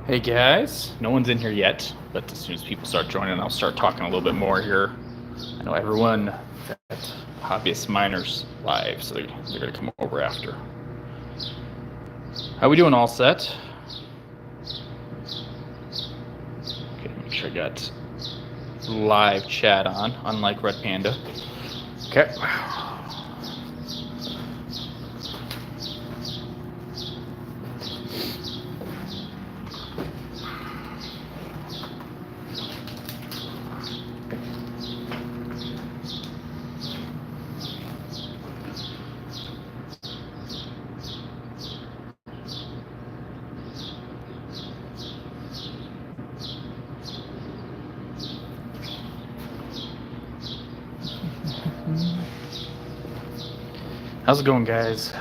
Hey guys, no one's in here yet, but as soon as people start joining, I'll start talking a little bit more here. I know everyone at Hobbyist Miners live, so they're gonna come over after. How we doing? All set? Okay, make sure I got live chat on, unlike Red Panda. Okay. How's it going, guys?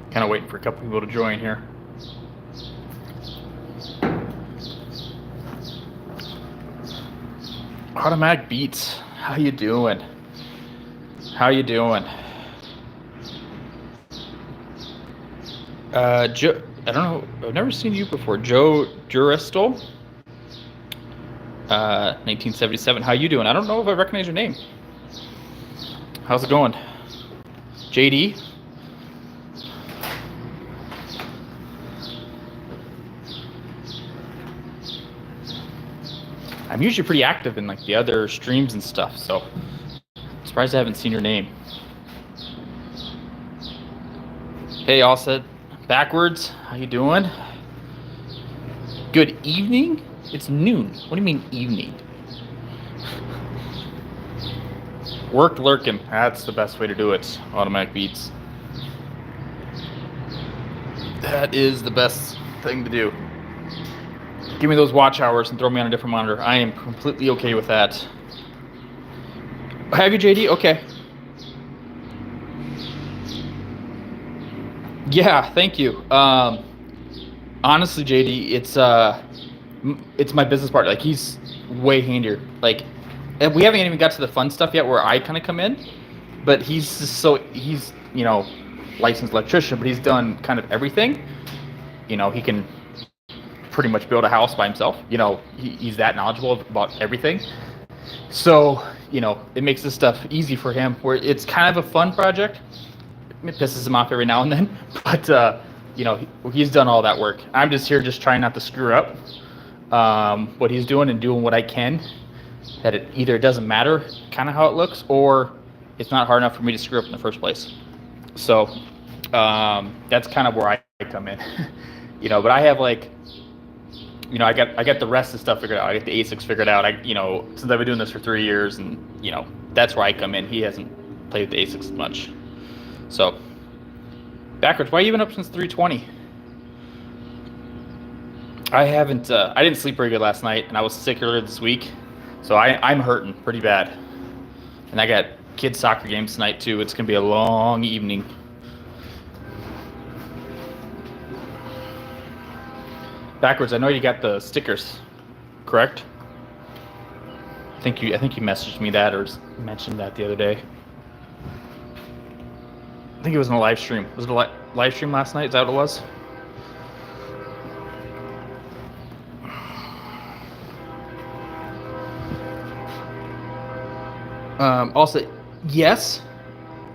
Kind of waiting for a couple people to join here. Automatic Beats, how you doing? How you doing? Joe, I don't know. I've never seen you before. Joe Duristal, 1977. How you doing? I don't know if I recognize your name. How's it going? JD? I'm usually pretty active in like the other streams and stuff, so I'm surprised I haven't seen your name. Hey, all set backwards. How you doing? Good evening? It's noon. What do you mean evening? Work lurking. That's the best way to do it. Automatic Beats. That is the best thing to do. Give me those watch hours and throw me on a different monitor. I am completely okay with that. Have you, JD? Okay. Yeah, thank you. Honestly, JD, it's my business partner. Like, he's way handier. Like, we haven't even got to the fun stuff yet where I kind of come in, but he's you know, licensed electrician, but he's done kind of everything. You know, he can pretty much build a house by himself. You know, he's that knowledgeable about everything. So, you know, it makes this stuff easy for him, where it's kind of a fun project. It pisses him off every now and then, but you know, he's done all that work. I'm just here just trying not to screw up what he's doing and doing what I can, that it either doesn't matter kind of how it looks, or it's not hard enough for me to screw up in the first place. So that's kind of where I come in. You know, but I have, like, you know, I got the rest of the stuff figured out. I got the ASICs figured out. You know, since I've been doing this for 3 years, and, you know, that's where I come in. He hasn't played with the ASICs much. So, backwards, why you been up since 3:20? I haven't, I didn't sleep very good last night, and I was sick earlier this week. So I'm hurting pretty bad. And I got kids' soccer games tonight too. It's gonna be a long evening. Backwards, I know you got the stickers, correct? I think you messaged me that or mentioned that the other day. I think it was in a live stream. Was it a live stream last night? Is that what it was? Also, yes,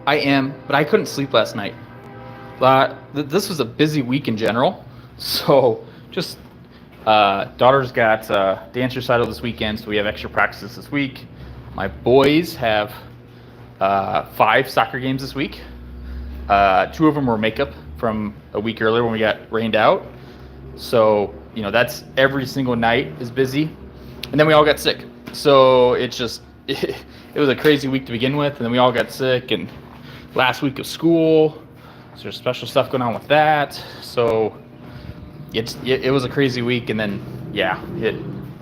I am, but I couldn't sleep last night. This was a busy week in general, so just daughter's got dance recital this weekend, so we have extra practices this week. My boys have 5 soccer games this week. 2 of them were makeup from a week earlier when we got rained out. So, you know, that's every single night is busy. And then we all got sick. So it's just, it was a crazy week to begin with. And then we all got sick, and last week of school, so there's special stuff going on with that. So it was a crazy week. And then, yeah,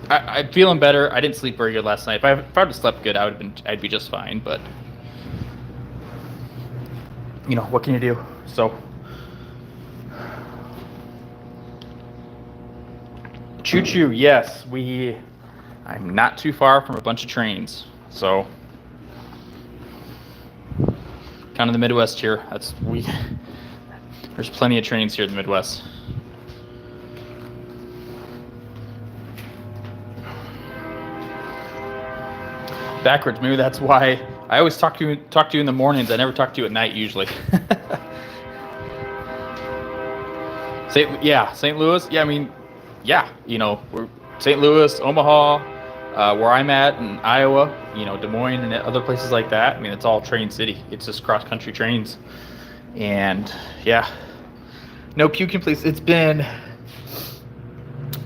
I'm feeling better. I didn't sleep very good last night. If I'd have slept good, I'd be just fine. But, you know, what can you do? So Choo choo, yes. I'm not too far from a bunch of trains, so kind of the Midwest here. There's plenty of trains here in the Midwest. Backwards, maybe that's why I always talk to you in the mornings. I never talk to you at night usually. St. Louis. Yeah, I mean, yeah, we're St. Louis, Omaha, where I'm at in Iowa, Des Moines and other places like that. I mean, it's all train city. It's just cross country trains, and yeah, no puking, please. It's been,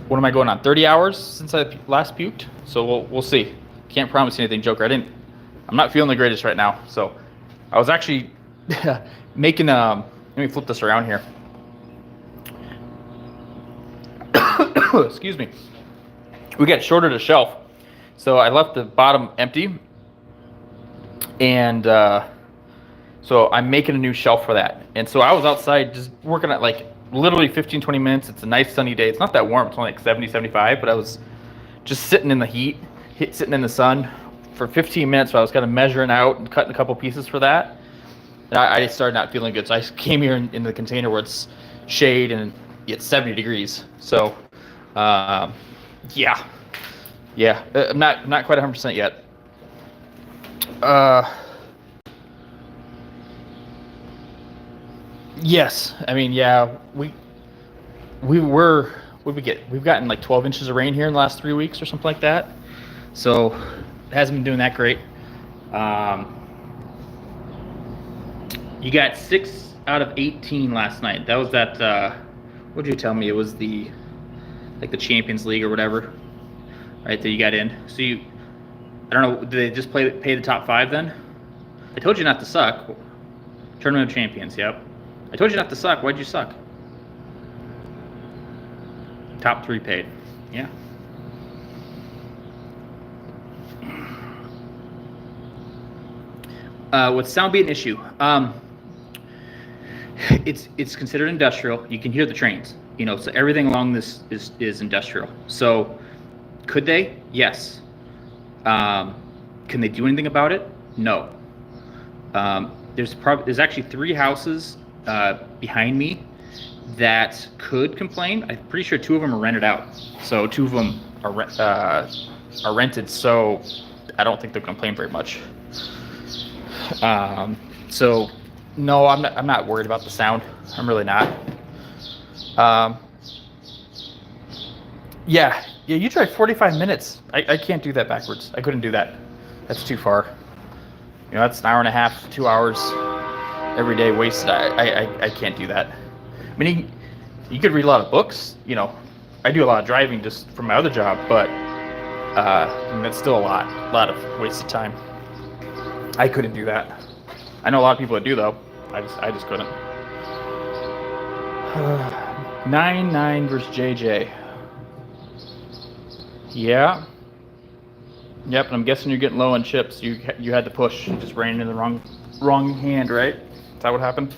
what am I going on? 30 hours since I last puked. So we'll see. Can't promise you anything, Joker. I'm not feeling the greatest right now. So I was actually making let me flip this around here. Excuse me. We got shorted a shelf, so I left the bottom empty, and so I'm making a new shelf for that. And so I was outside just working at like literally 15-20 minutes. It's a nice sunny day. It's not that warm. It's only like 70-75, but I was just sitting in the heat, sitting in the sun for 15 minutes. So I was kind of measuring out and cutting a couple pieces for that. And I started not feeling good, so I came here in the container where it's shade and it's 70 degrees. So yeah, I'm not quite 100% yet. Yes, I mean, yeah, we've gotten like 12 inches of rain here in the last 3 weeks or something like that. So it hasn't been doing that great. You got 6 out of 18 last night. That was that, what did you tell me? It was the Champions League or whatever, right, that you got in. So I don't know, did they just pay the top 5 then? I told you not to suck. Tournament of Champions, yep. I told you not to suck. Why'd you suck? Top 3 paid. Yeah. Would sound be an issue? It's considered industrial. You can hear the trains. So everything along this is industrial. So could they? Yes. Can they do anything about it? No. There's actually 3 houses behind me that could complain. I'm pretty sure 2 of them are rented out. So 2 of them are rented. So I don't think they'll complain very much. So no, I'm not worried about the sound. I'm really not. Yeah, you tried 45 minutes. I can't do that backwards. I couldn't do that. That's too far. That's an hour and a half, 2 hours every day wasted. I can't do that. I mean, you could read a lot of books. I do a lot of driving just from my other job, but that's still a lot of wasted time. I couldn't do that. I know a lot of people that do though. I just couldn't. 9-9 versus JJ. Yeah. Yep, and I'm guessing you're getting low on chips. You had to push. You just ran in the wrong hand, right? Is that what happened?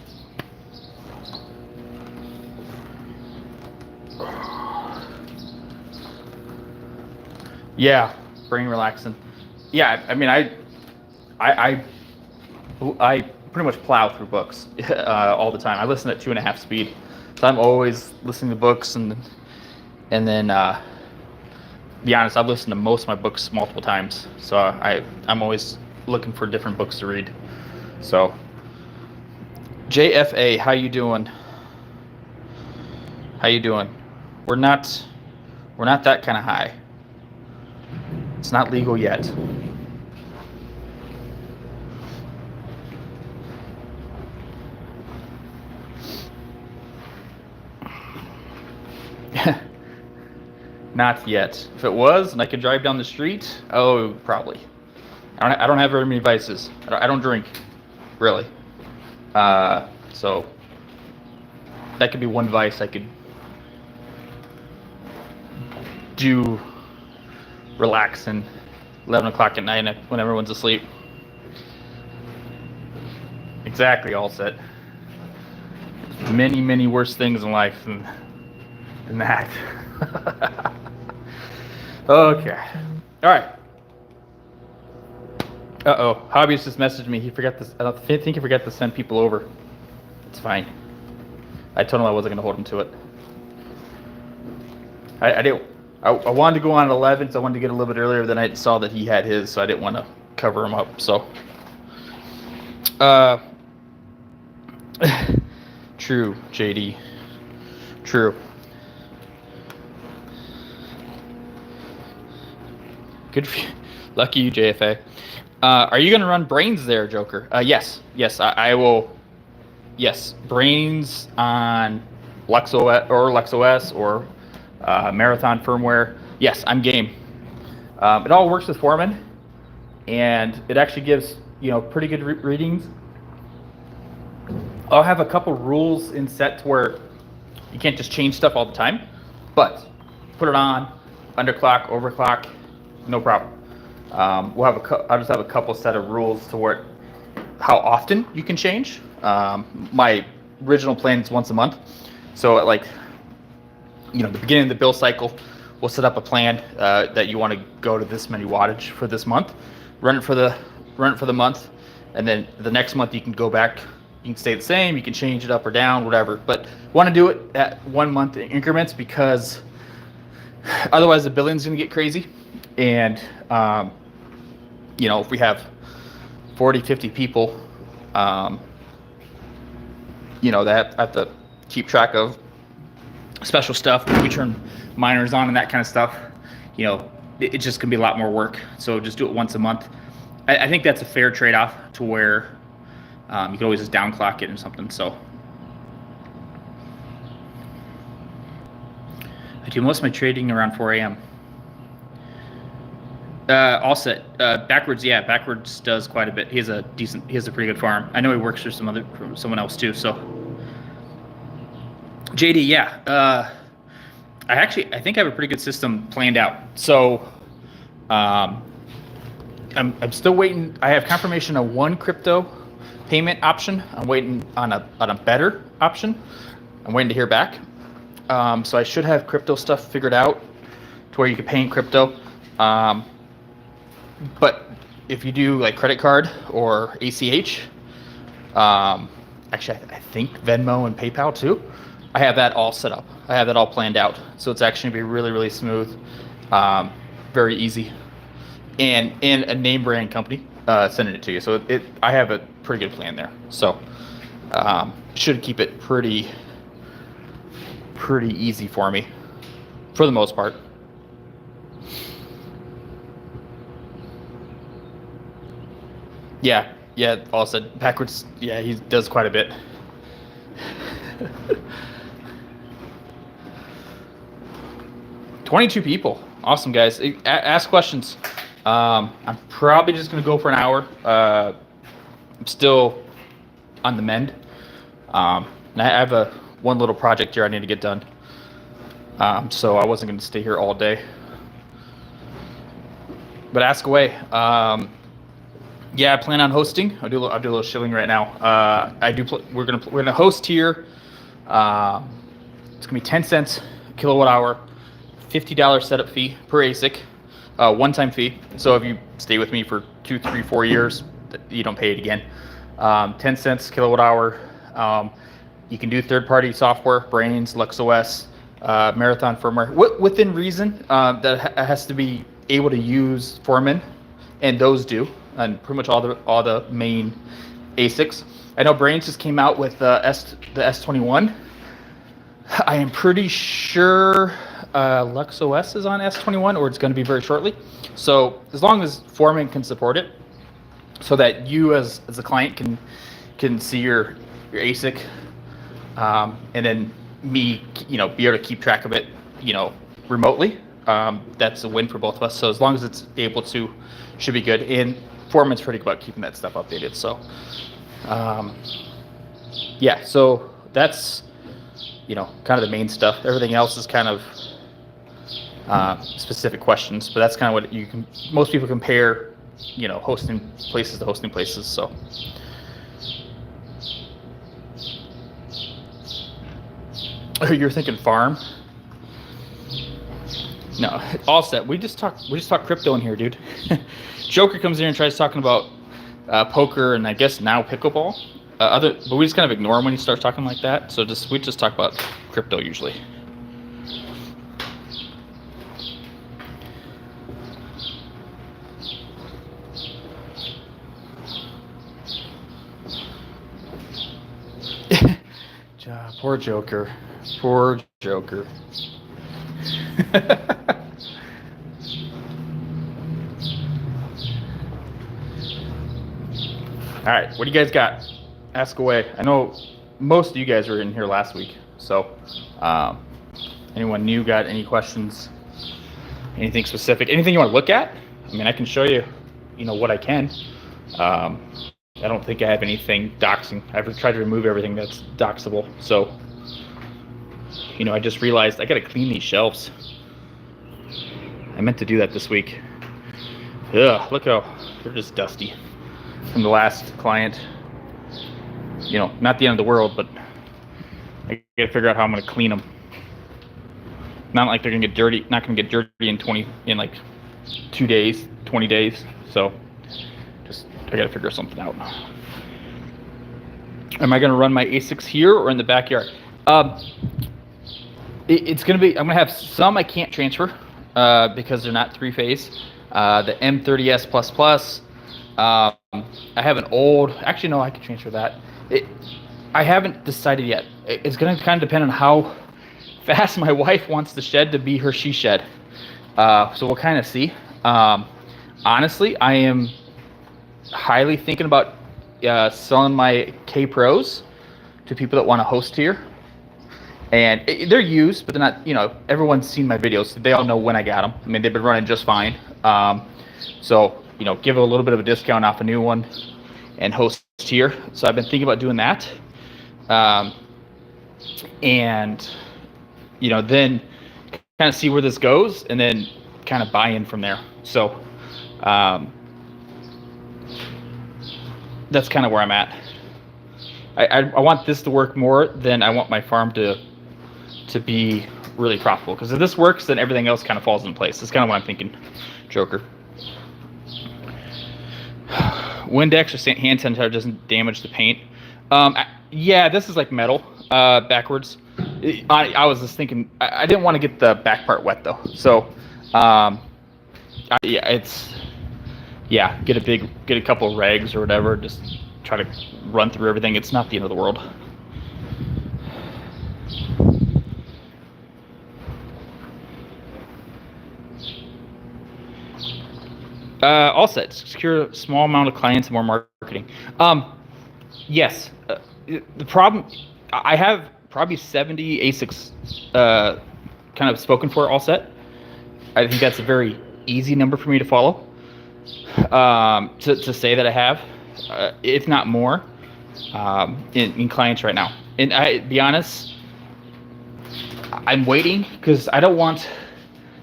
Yeah, brain relaxing. Yeah, I mean, I pretty much plow through books all the time. I listen at 2.5 speed, so I'm always listening to books, and then be honest, I've listened to most of my books multiple times. So I'm always looking for different books to read. So JFA, how you doing? How you doing? We're not that kind of high. It's not legal yet. Not yet. If it was and I could drive down the street, oh, probably. I don't have very many vices. I don't drink, really. So that could be one vice I could do, relaxing 11 o'clock at night when everyone's asleep. Exactly, all set. Many worse things in life than that. Okay. All right. Uh-oh. Hobbyist just messaged me. He forgot this. I think he forgot to send people over. It's fine. I told him I wasn't going to hold him to it. I didn't. I wanted to go on at 11, so I wanted to get a little bit earlier. Then I saw that he had his, so I didn't want to cover him up. So, true, JD. True. Good for you. Lucky you, JFA. Are you going to run Brains there, Joker? Yes. I will. Yes, Brains on LuxOS or Marathon firmware. Yes, I'm game. It all works with Foreman, and it actually gives pretty good readings. I'll have a couple rules in set to where you can't just change stuff all the time, but put it on, underclock, overclock, no problem. I'll just have a couple set of rules to where how often you can change. My original plan is once a month, so at the beginning of the bill cycle, we'll set up a plan that you want to go to this many wattage for this month, run it for the month, and then the next month you can go back. You can stay the same, you can change it up or down, whatever. But want to do it at 1 month increments because otherwise the billing's going to get crazy. And if we have 40, 50 people, that have to keep track of special stuff. We turn miners on and that kind of stuff. It's just gonna be a lot more work. So just do it once a month. I think that's a fair trade-off to where you can always just downclock it or something. So I do most of my trading around 4 a.m. All set. Backwards does quite a bit. He has a pretty good farm. I know he works for someone else too. So JD, yeah. I think I have a pretty good system planned out. So I'm still waiting. I have confirmation of one crypto payment option. I'm waiting on a better option. I'm waiting to hear back. So I should have crypto stuff figured out to where you can pay in crypto. But if you do like credit card or ACH, actually I think Venmo and PayPal too, I have that all set up. I have that all planned out. So it's actually gonna be really, really smooth, very easy, and a name brand company sending it to you. So I have a pretty good plan there. So should keep it pretty easy for me, for the most part. Yeah, all said backwards. Yeah, he does quite a bit. 22 people. Awesome, guys. Ask questions. I'm probably just going to go for an hour. I'm still on the mend. And I have one little project here I need to get done. So I wasn't going to stay here all day. But ask away. Yeah, I plan on hosting. I'll do a little shilling right now. We're gonna host here. It's gonna be 10 cents a kilowatt hour, $50 setup fee per ASIC, one-time fee. So if you stay with me for 2, 3, 4 years, you don't pay it again. 10 cents kilowatt hour. You can do third-party software, Brains, LuxOS, Marathon firmware within reason. That has to be able to use Foreman, and those do. And pretty much all the main ASICs. I know Brains just came out with the S21. I am pretty sure LuxOS is on S21, or it's going to be very shortly. So as long as Foreman can support it, so that you as a client can see your ASIC, and then me, be able to keep track of it, remotely. That's a win for both of us. So as long as it's able to, should be good. And Foreman's pretty good about keeping that stuff updated. So, yeah. So that's kind of the main stuff. Everything else is kind of specific questions, but that's kind of what most people compare, hosting places to hosting places. So. You're thinking farm? No, all set. We just talk crypto in here, dude. Joker comes in and tries talking about poker and I guess now pickleball. But we just kind of ignore him when he starts talking like that. So we just talk about crypto usually. Poor Joker. Poor Joker. All right, what do you guys got? Ask away. I know most of you guys were in here last week, so anyone new got any questions? Anything specific? Anything you want to look at? I mean, I can show you, what I can. I don't think I have anything doxing. I've tried to remove everything that's doxable. So, I just realized I got to clean these shelves. I meant to do that this week. Ugh, look how they're just dusty from the last client. Not the end of the world, but I got to figure out how I'm going to clean them. Not like they're going to get dirty. Not going to get dirty in like 2 days, 20 days. So I got to figure something out. Am I going to run my ASICs here or in the backyard? It's going to be, I'm going to have some I can't transfer because they're not 3-phase. The M30S++. I have an old, actually no, I can transfer that. I haven't decided yet. It's going to kind of depend on how fast my wife wants the shed to be her she shed. So we'll kind of see. Honestly, I am highly thinking about selling my K Pros to people that want to host here. And they're used, but they're not, everyone's seen my videos. So they all know when I got them. I mean, they've been running just fine. So, give a little bit of a discount off a new one and host here. So I've been thinking about doing that. And, then kind of see where this goes and then kind of buy in from there. So that's kind of where I'm at. I want this to work more than I want my farm to be really profitable. Because if this works, then everything else kind of falls in place. That's kind of what I'm thinking, Joker. Windex or hand sanitizer doesn't damage the paint. Yeah, this is like metal backwards. I was just thinking, I didn't want to get the back part wet though. So, get a couple of rags or whatever. Just try to run through everything. It's not the end of the world. All set. Secure a small amount of clients and more marketing. Yes. The problem, I have probably 70 ASICs kind of spoken for all set. I think that's a very easy number for me to follow. To say that I have, if not more, in clients right now. And I be honest, I'm waiting because I don't want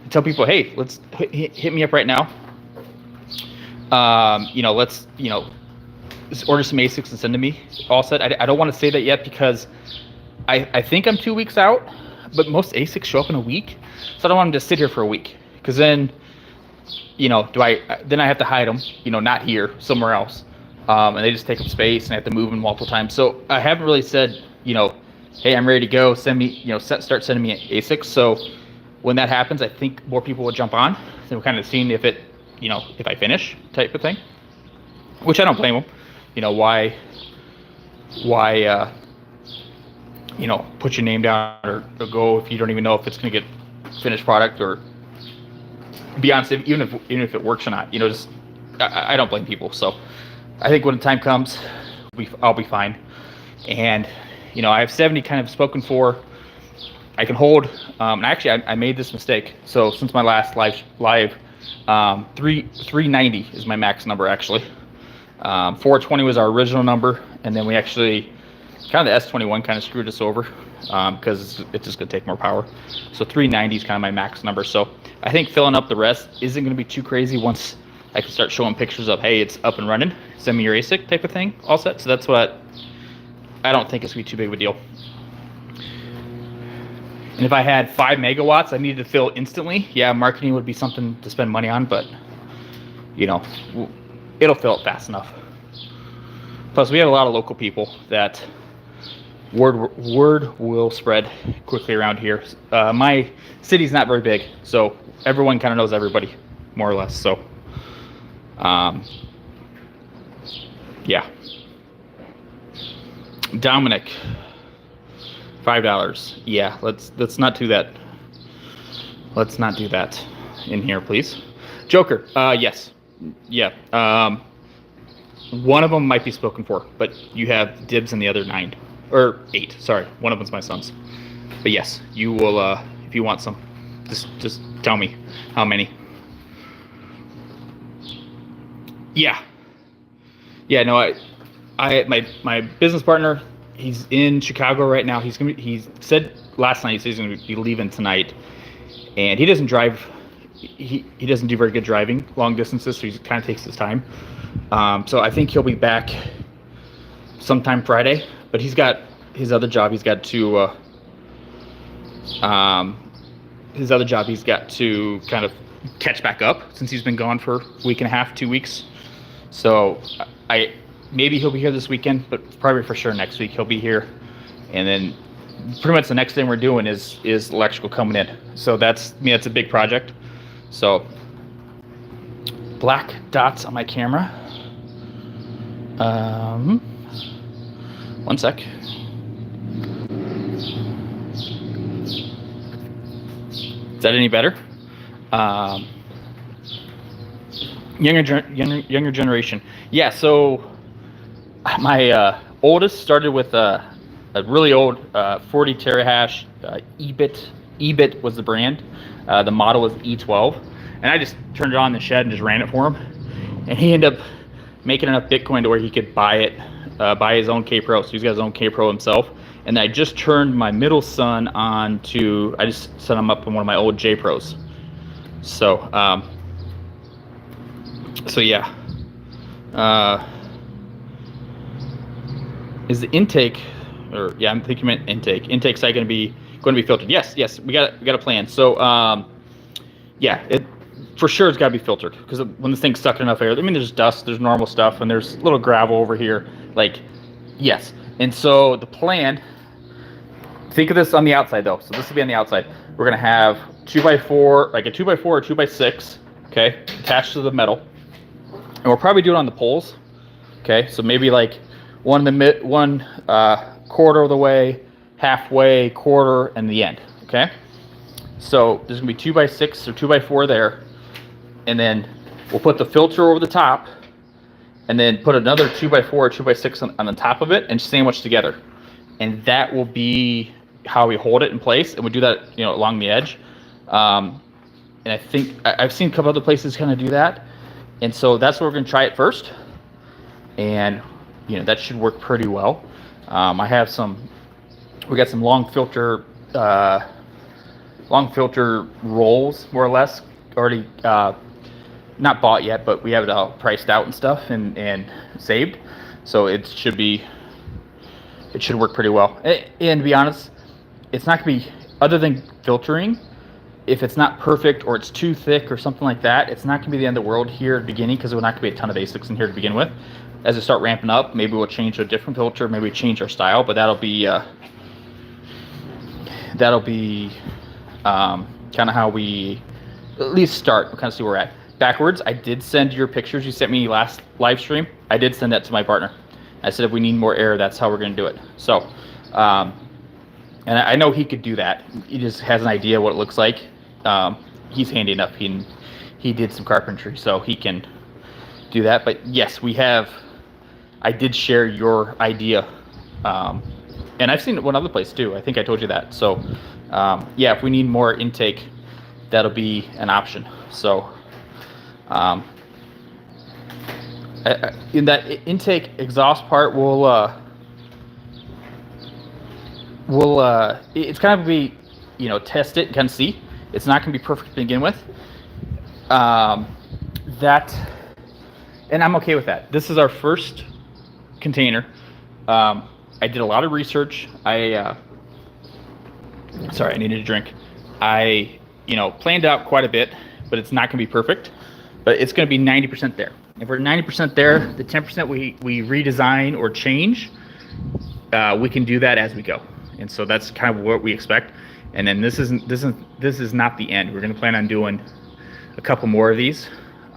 to tell people, hey, let's hit me up right now. Let's order some ASICs and send to me all set. I don't want to say that yet because I think I'm 2 weeks out, but most ASICs show up in a week, so I don't want them to sit here for a week because then then I have to hide them, not here, somewhere else. And they just take up space and I have to move them multiple times. So I haven't really said, hey, I'm ready to go. Send me, start sending me ASICs. So when that happens, I think more people will jump on. So we're kind of seeing if it, if I finish type of thing, which I don't blame them. Why, put your name down or go if you don't even know if it's going to get finished product or be honest, even if it works or not, I don't blame people. So I think when the time comes, I'll be fine. And, I have 70 kind of spoken for. I can hold, and actually I made this mistake. So since my last live, 390 is my max number actually. 420 was our original number. And then we actually, kind of the S21 kind of screwed us over because it's just going to take more power. So 390 is kind of my max number. So I think filling up the rest isn't going to be too crazy once I can start showing pictures of, hey, it's up and running, send me your ASIC type of thing, all set. So that's what I don't think it's going to be too big of a deal. And if I had 5 megawatts I needed to fill instantly, yeah, marketing would be something to spend money on, but it'll fill it fast enough. Plus, we have a lot of local people that word will spread quickly around here. My city's not very big, so everyone kind of knows everybody, more or less. So, yeah. Dominic, $5. Yeah, let's not do that. Let's not do that in here, please. Joker, yes, yeah. One of them might be spoken for, but you have dibs on the other 9 or 8. Sorry, one of them's my son's. But yes, you will. If you want some, just tell me how many. Yeah. No, my business partner. He's in Chicago right now. He said last night he's gonna be leaving tonight, and he doesn't drive. He doesn't do very good driving long distances, so he kind of takes his time. So I think he'll be back sometime Friday. But he's got his other job. He's got to kind of catch back up since he's been gone for a week and a half, 2 weeks. So maybe he'll be here this weekend, but probably for sure next week he'll be here. And then pretty much the next thing we're doing is electrical coming in. So that's a big project. So black dots on my camera. One sec. Is that any better? Younger generation. Yeah. So my oldest started with a really old 40 terahash EBIT was the brand. The model was E12, and I just turned it on in the shed and just ran it for him, and he ended up making enough Bitcoin to where he could buy his own K-Pro. So he's got his own K-Pro himself. And I just turned my middle son on to, I just set him up on one of my old J-Pros. So, yeah. Is the intake, or yeah, I'm thinking about intake. Intake site going to be filtered? Yes, we got a plan. So, yeah, for sure it's got to be filtered, because when this thing's stuck in enough air, I mean, there's dust, there's normal stuff, and there's little gravel over here. Like, yes. And so the plan, think of this on the outside though. So this will be on the outside. We're gonna have 2x4, like a 2x4 or 2x6, okay, attached to the metal, and we'll probably do it on the poles. Okay, so maybe like one quarter of the way, halfway, quarter, and the end. Okay, so there's gonna be 2x6 or 2x4 there, and then we'll put the filter over the top, and then put another 2x4 or 2x6 on the top of it, and sandwich together. And that will be how we hold it in place, and we do that, along the edge. And I think I've seen a couple other places kind of do that, and so that's where we're gonna try it first. And that should work pretty well. We got some long filter rolls, more or less, already not bought yet, but we have it all priced out and stuff and saved. So it should work pretty well. And to be honest, it's not gonna be, other than filtering, if it's not perfect or it's too thick or something like that, it's not gonna be the end of the world here at the beginning, because we're not gonna be a ton of ASICs in here to begin with. As we start ramping up, maybe we'll change to a different filter, maybe change our style, but that'll be kind of how we at least start. We'll kind of see where we're at. Backwards, I did send your pictures you sent me last live stream. I did send that to my partner. I said if we need more air, that's how we're going to do it. So, and I know he could do that. He just has an idea what it looks like. He's handy enough. He did some carpentry, so he can do that. But yes, I did share your idea. And I've seen it one other place too. I think I told you that. So, yeah, if we need more intake, that'll be an option. So, in that intake exhaust part, it's kind of be, test it and kind of see. It's not going to be perfect to begin with. And I'm okay with that. This is our first container. I did a lot of research. Sorry, I needed a drink. I, planned out quite a bit, but it's not going to be perfect. But it's going to be 90% there. If we're 90% there, the 10% we redesign or change, we can do that as we go. And so that's kind of what we expect. And then this is not the end. We're going to plan on doing a couple more of these.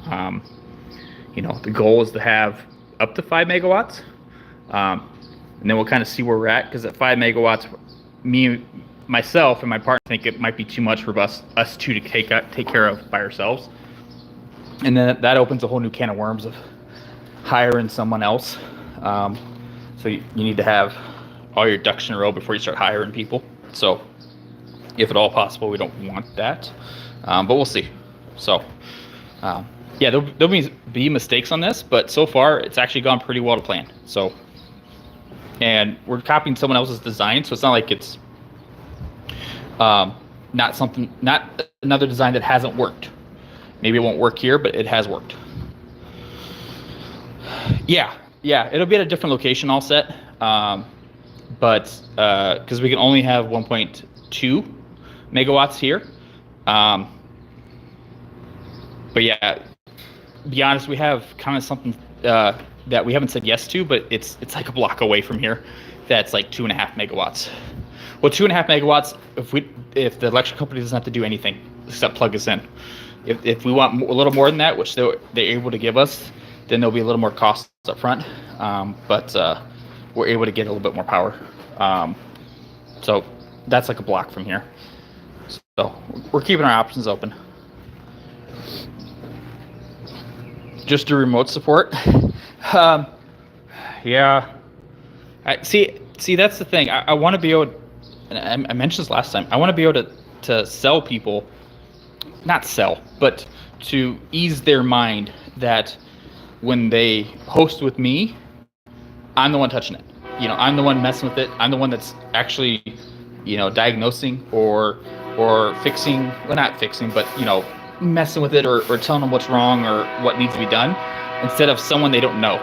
The goal is to have up to 5 megawatts. And then we'll kind of see where we're at, because at 5 megawatts, myself and my partner think it might be too much for us two to take care of by ourselves. And then that opens a whole new can of worms of hiring someone else. So you need to have all your ducks in a row before you start hiring people. So if at all possible, we don't want that, but we'll see. So there'll be mistakes on this, but so far it's actually gone pretty well to plan. So, and we're copying someone else's design, so it's not like it's not another design that hasn't worked. Maybe it won't work here, but it has worked. Yeah, it'll be at a different location all set, but because we can only have 1.2 megawatts here. But yeah, be honest, we have kind of something that we haven't said yes to, but it's like a block away from here. That's like 2.5 megawatts. Well, 2.5 megawatts if the electric company doesn't have to do anything except plug us in. If we want a little more than that, which they're able to give us, then there'll be a little more costs up front. But we're able to get a little bit more power. So that's like a block from here. So we're keeping our options open. Just do remote support. Yeah. See, that's the thing. I want to be able to, and I mentioned this last time, I want to be able to sell people, not sell, but to ease their mind that when they host with me, I'm the one touching it. I'm the one messing with it. I'm the one that's actually, diagnosing or fixing, well, not fixing, but, messing with it or telling them what's wrong or what needs to be done, instead of someone they don't know.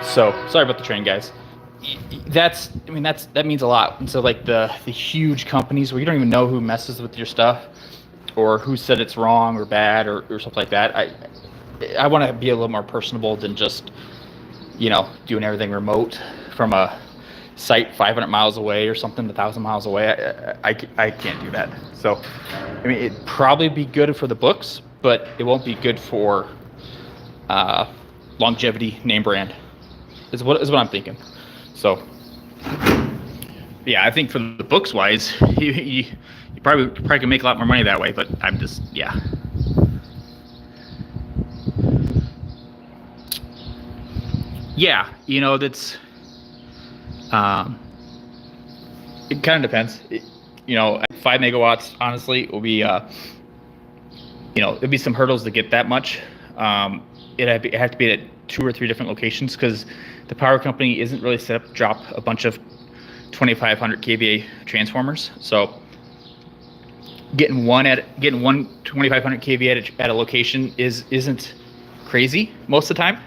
So sorry about the train, guys. That means a lot. And so like the huge companies where you don't even know who messes with your stuff or who said it's wrong or bad or stuff like that, I want to be a little more personable than just doing everything remote from a site 500 miles away or something, 1,000 miles away. I can't do that. So it'd probably be good for the books, but it won't be good for longevity, name brand is what I'm thinking. So yeah, I think for the books wise, you probably can make a lot more money that way, but I'm just, yeah. Yeah, that's, it kind of depends. 5 megawatts, honestly, will be, there'll be some hurdles to get that much. It have to be at 2 or 3 different locations because the power company isn't really set up to drop a bunch of 2,500 kVA transformers. So getting one 2,500 kVA at a location isn't crazy most of the time.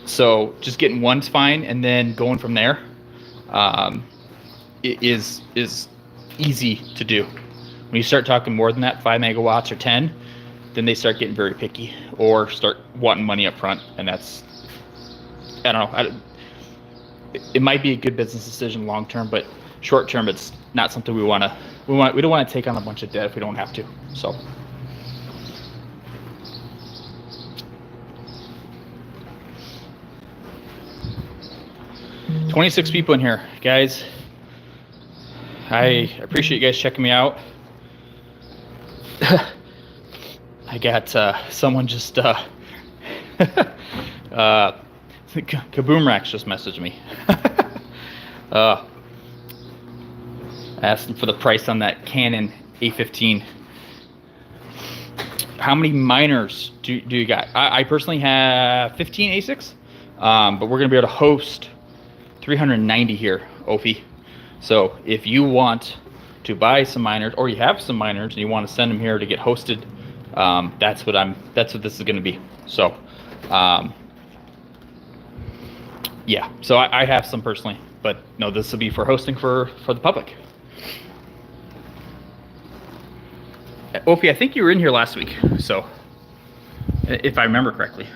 So just getting one's fine, and then going from there is easy to do. When you start talking more than that, 5 megawatts or 10, then they start getting very picky or start wanting money up front, and that's, I don't know. It might be a good business decision long term, but short term, it's not something we don't want to take on a bunch of debt if we don't have to. So. "26 people in here, guys. I appreciate you guys checking me out." I got someone just Kaboom Racks just messaged me. Asking for the price on that Canon A15. How many miners do you got? I personally have 15 ASICs, but we're gonna be able to host 390 here, Ophi. So if you want to buy some miners, or you have some miners and you want to send them here to get hosted, that's what this is going to be. So yeah, so I have some personally, but no, this will be for hosting for the public. Opie, I think you were in here last week, so if I remember correctly.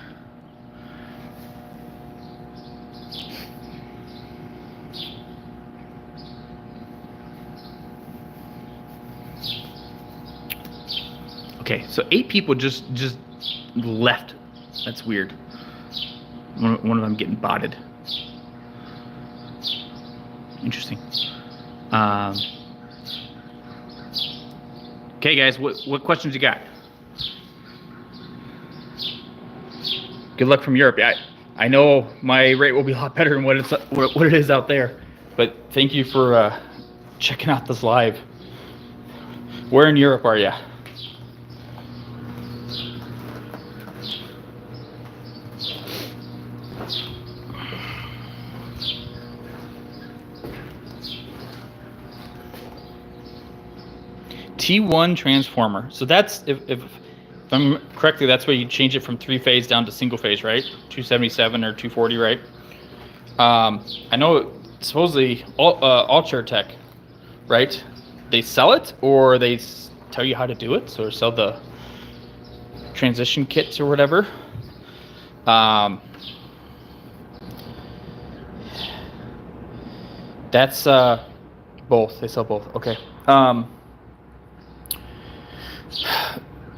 Okay, so 8 people just left. That's weird. One of them getting botted. Interesting. Okay, guys, what questions you got? Good luck from Europe. I know my rate will be a lot better than what it is out there, but thank you for checking out this live. Where in Europe are you? T1 transformer. So that's, if I'm correctly, that's where you change it from 3-phase down to single phase, right? 277 or 240, right? I know supposedly Altair Tech, right? They sell it, or they tell you how to do it, or sell the transition kits or whatever. That's both. They sell both. Okay.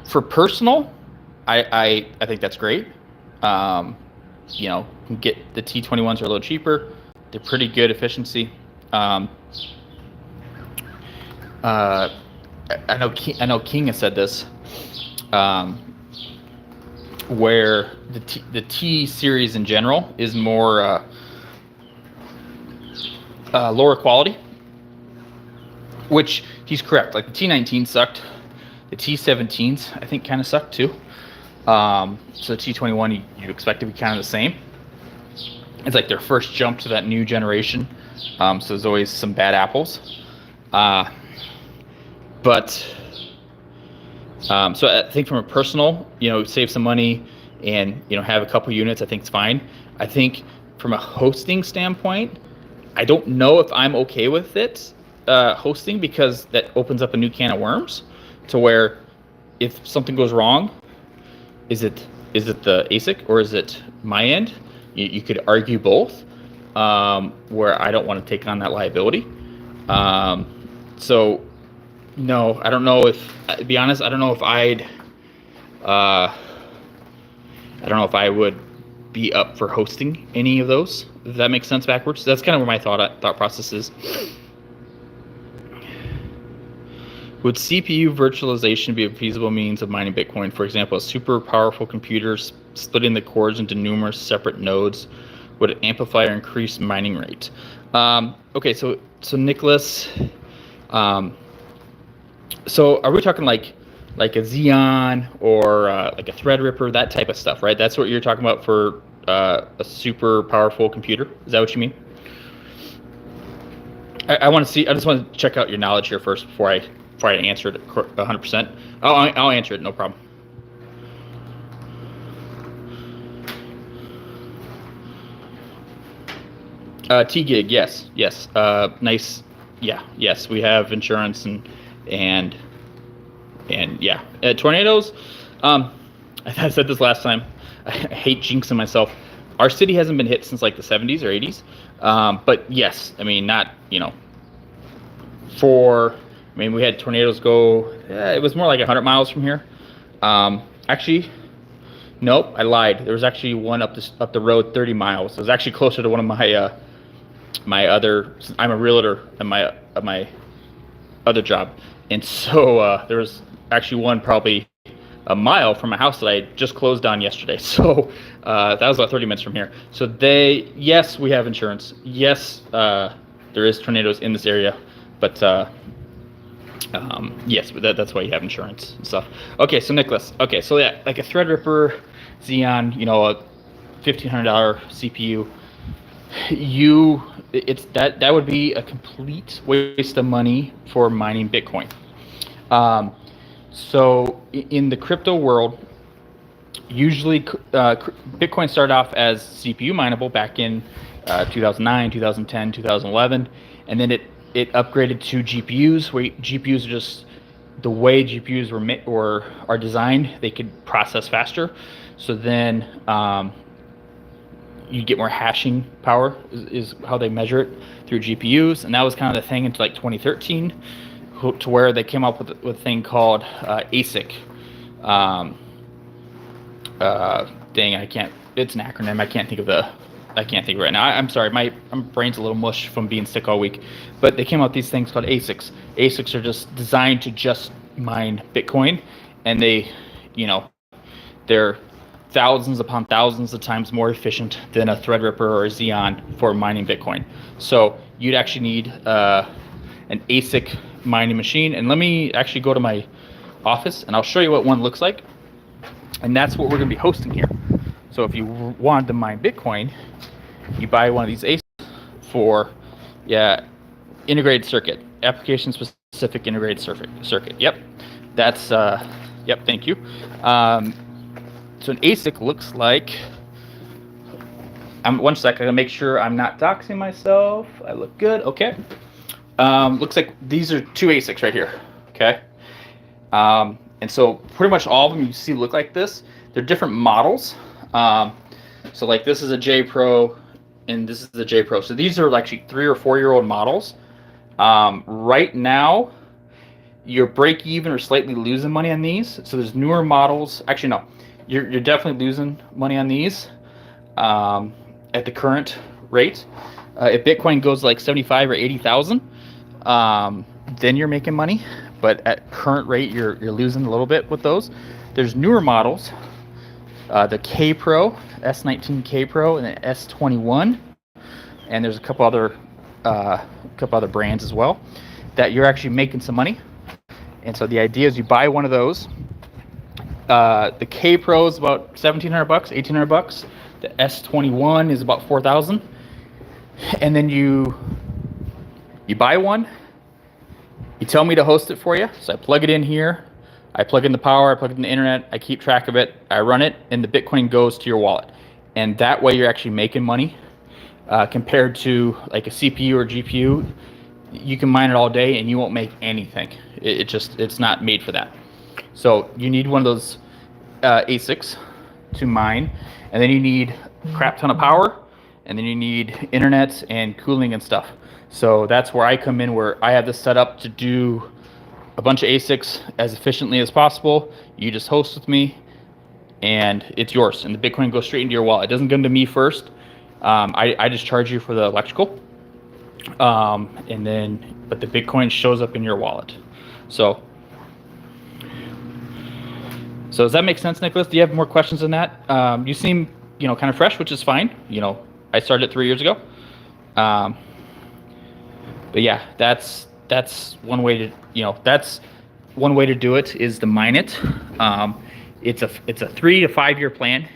For personal, I think that's great. You know, you can get the T21s are a little cheaper. They're pretty good efficiency. I know King has said this, where the T series in general is more lower quality, which he's correct. Like the T19 sucked. The T17s, I think, kind of suck too. So the T21, you expect to be kind of the same. It's like their first jump to that new generation. So there's always some bad apples. So I think from a personal, you know, save some money and, you know, have a couple units, I think it's fine. I think from a hosting standpoint, I don't know if I'm okay with it, hosting, because that opens up a new can of worms. To where, if something goes wrong, is it the ASIC or is it my end? You could argue both, where I don't want to take on that liability. So, no, I don't know if, to be honest, I don't know if I don't know if I would be up for hosting any of those. If that makes sense backwards. That's kind of where my thought process is. Would CPU virtualization be a feasible means of mining Bitcoin? For example, a super powerful computer splitting the cores into numerous separate nodes. Would it amplify or increase mining rate? Okay, so Nicholas, so are we talking like a Xeon or like a Threadripper, that type of stuff, right? That's what you're talking about for a super powerful computer. Is that what you mean? I want to see. I just want to check out your knowledge here first before I answer it 100%. I'll answer it, no problem. T-Gig, yes. Nice, yeah, yes. We have insurance and yeah. Tornadoes, I said this last time. I hate jinxing myself. Our city hasn't been hit since like the 70s or 80s. But yes, I mean, not, you know, we had tornadoes go, it was more like 100 miles from here. Actually, nope, I lied. There was actually one up the road 30 miles. It was actually closer to one of my my other, I'm a realtor at my other job. And so there was actually one probably a mile from a house that I just closed on yesterday. So that was about 30 minutes from here. So yes, we have insurance. Yes, there is tornadoes in this area, but yes, but that's why you have insurance and stuff. Okay, so Nicholas. Okay, so yeah, like a Threadripper, Xeon, you know, a $1,500 CPU. That would be a complete waste of money for mining Bitcoin. So in the crypto world, usually Bitcoin started off as CPU mineable back in 2009, 2010, 2011, and then it upgraded to GPUs, where GPUs are just the way GPUs were or are designed. They could process faster. So then you get more hashing power is how they measure it through GPUs, and that was kind of the thing until like 2013, to where they came up with a thing called ASIC. Dang, I can't. It's an acronym. I can't think of it right now. I'm sorry, my brain's a little mush from being sick all week. But they came out with these things called ASICs. ASICs are just designed to just mine Bitcoin, and they're thousands upon thousands of times more efficient than a Threadripper or a Xeon for mining Bitcoin. So you'd actually need an ASIC mining machine. And let me actually go to my office, and I'll show you what one looks like. And that's what we're going to be hosting here. So if you wanted to mine Bitcoin, you buy one of these ASICs for integrated circuit, application specific integrated circuit. Yep, that's yep. Thank you. So an ASIC looks like. One second, I'm gonna make sure I'm not doxing myself. I look good. Okay. Looks like these are two ASICs right here. Okay. And so pretty much all of them you see look like this. They're different models. So like this is a J Pro, and this is the J Pro. So these are actually 3 or 4 year old models. Right now, you're break even or slightly losing money on these. So there's newer models. Actually, no, you're definitely losing money on these at the current rate. If Bitcoin goes like 75 or 80,000, then you're making money. But at current rate, you're losing a little bit with those. There's newer models, the K Pro, S19 K Pro, and the S21, and there's a couple other brands as well that you're actually making some money. And so the idea is you buy one of those. The K Pro is about $1,700, $1,800. The S21 is about $4,000, and then you buy one. You tell me to host it for you, so I plug it in here. I plug in the power, I plug in the internet, I keep track of it, I run it, and the Bitcoin goes to your wallet. And that way you're actually making money compared to like a CPU or GPU. You can mine it all day and you won't make anything. It's not made for that. So you need one of those ASICs to mine, and then you need a crap ton of power, and then you need internet and cooling and stuff. So that's where I come in, where I have this set up to do a bunch of ASICs as efficiently as possible. You just host with me, and it's yours. And the Bitcoin goes straight into your wallet. It doesn't come to me first. I just charge you for the electrical, but the Bitcoin shows up in your wallet. So does that make sense, Nicholas? Do you have more questions than that? You seem, kind of fresh, which is fine. I started 3 years ago. But yeah, that's one way to do it, is to mine it. It's a 3 to 5 year plan.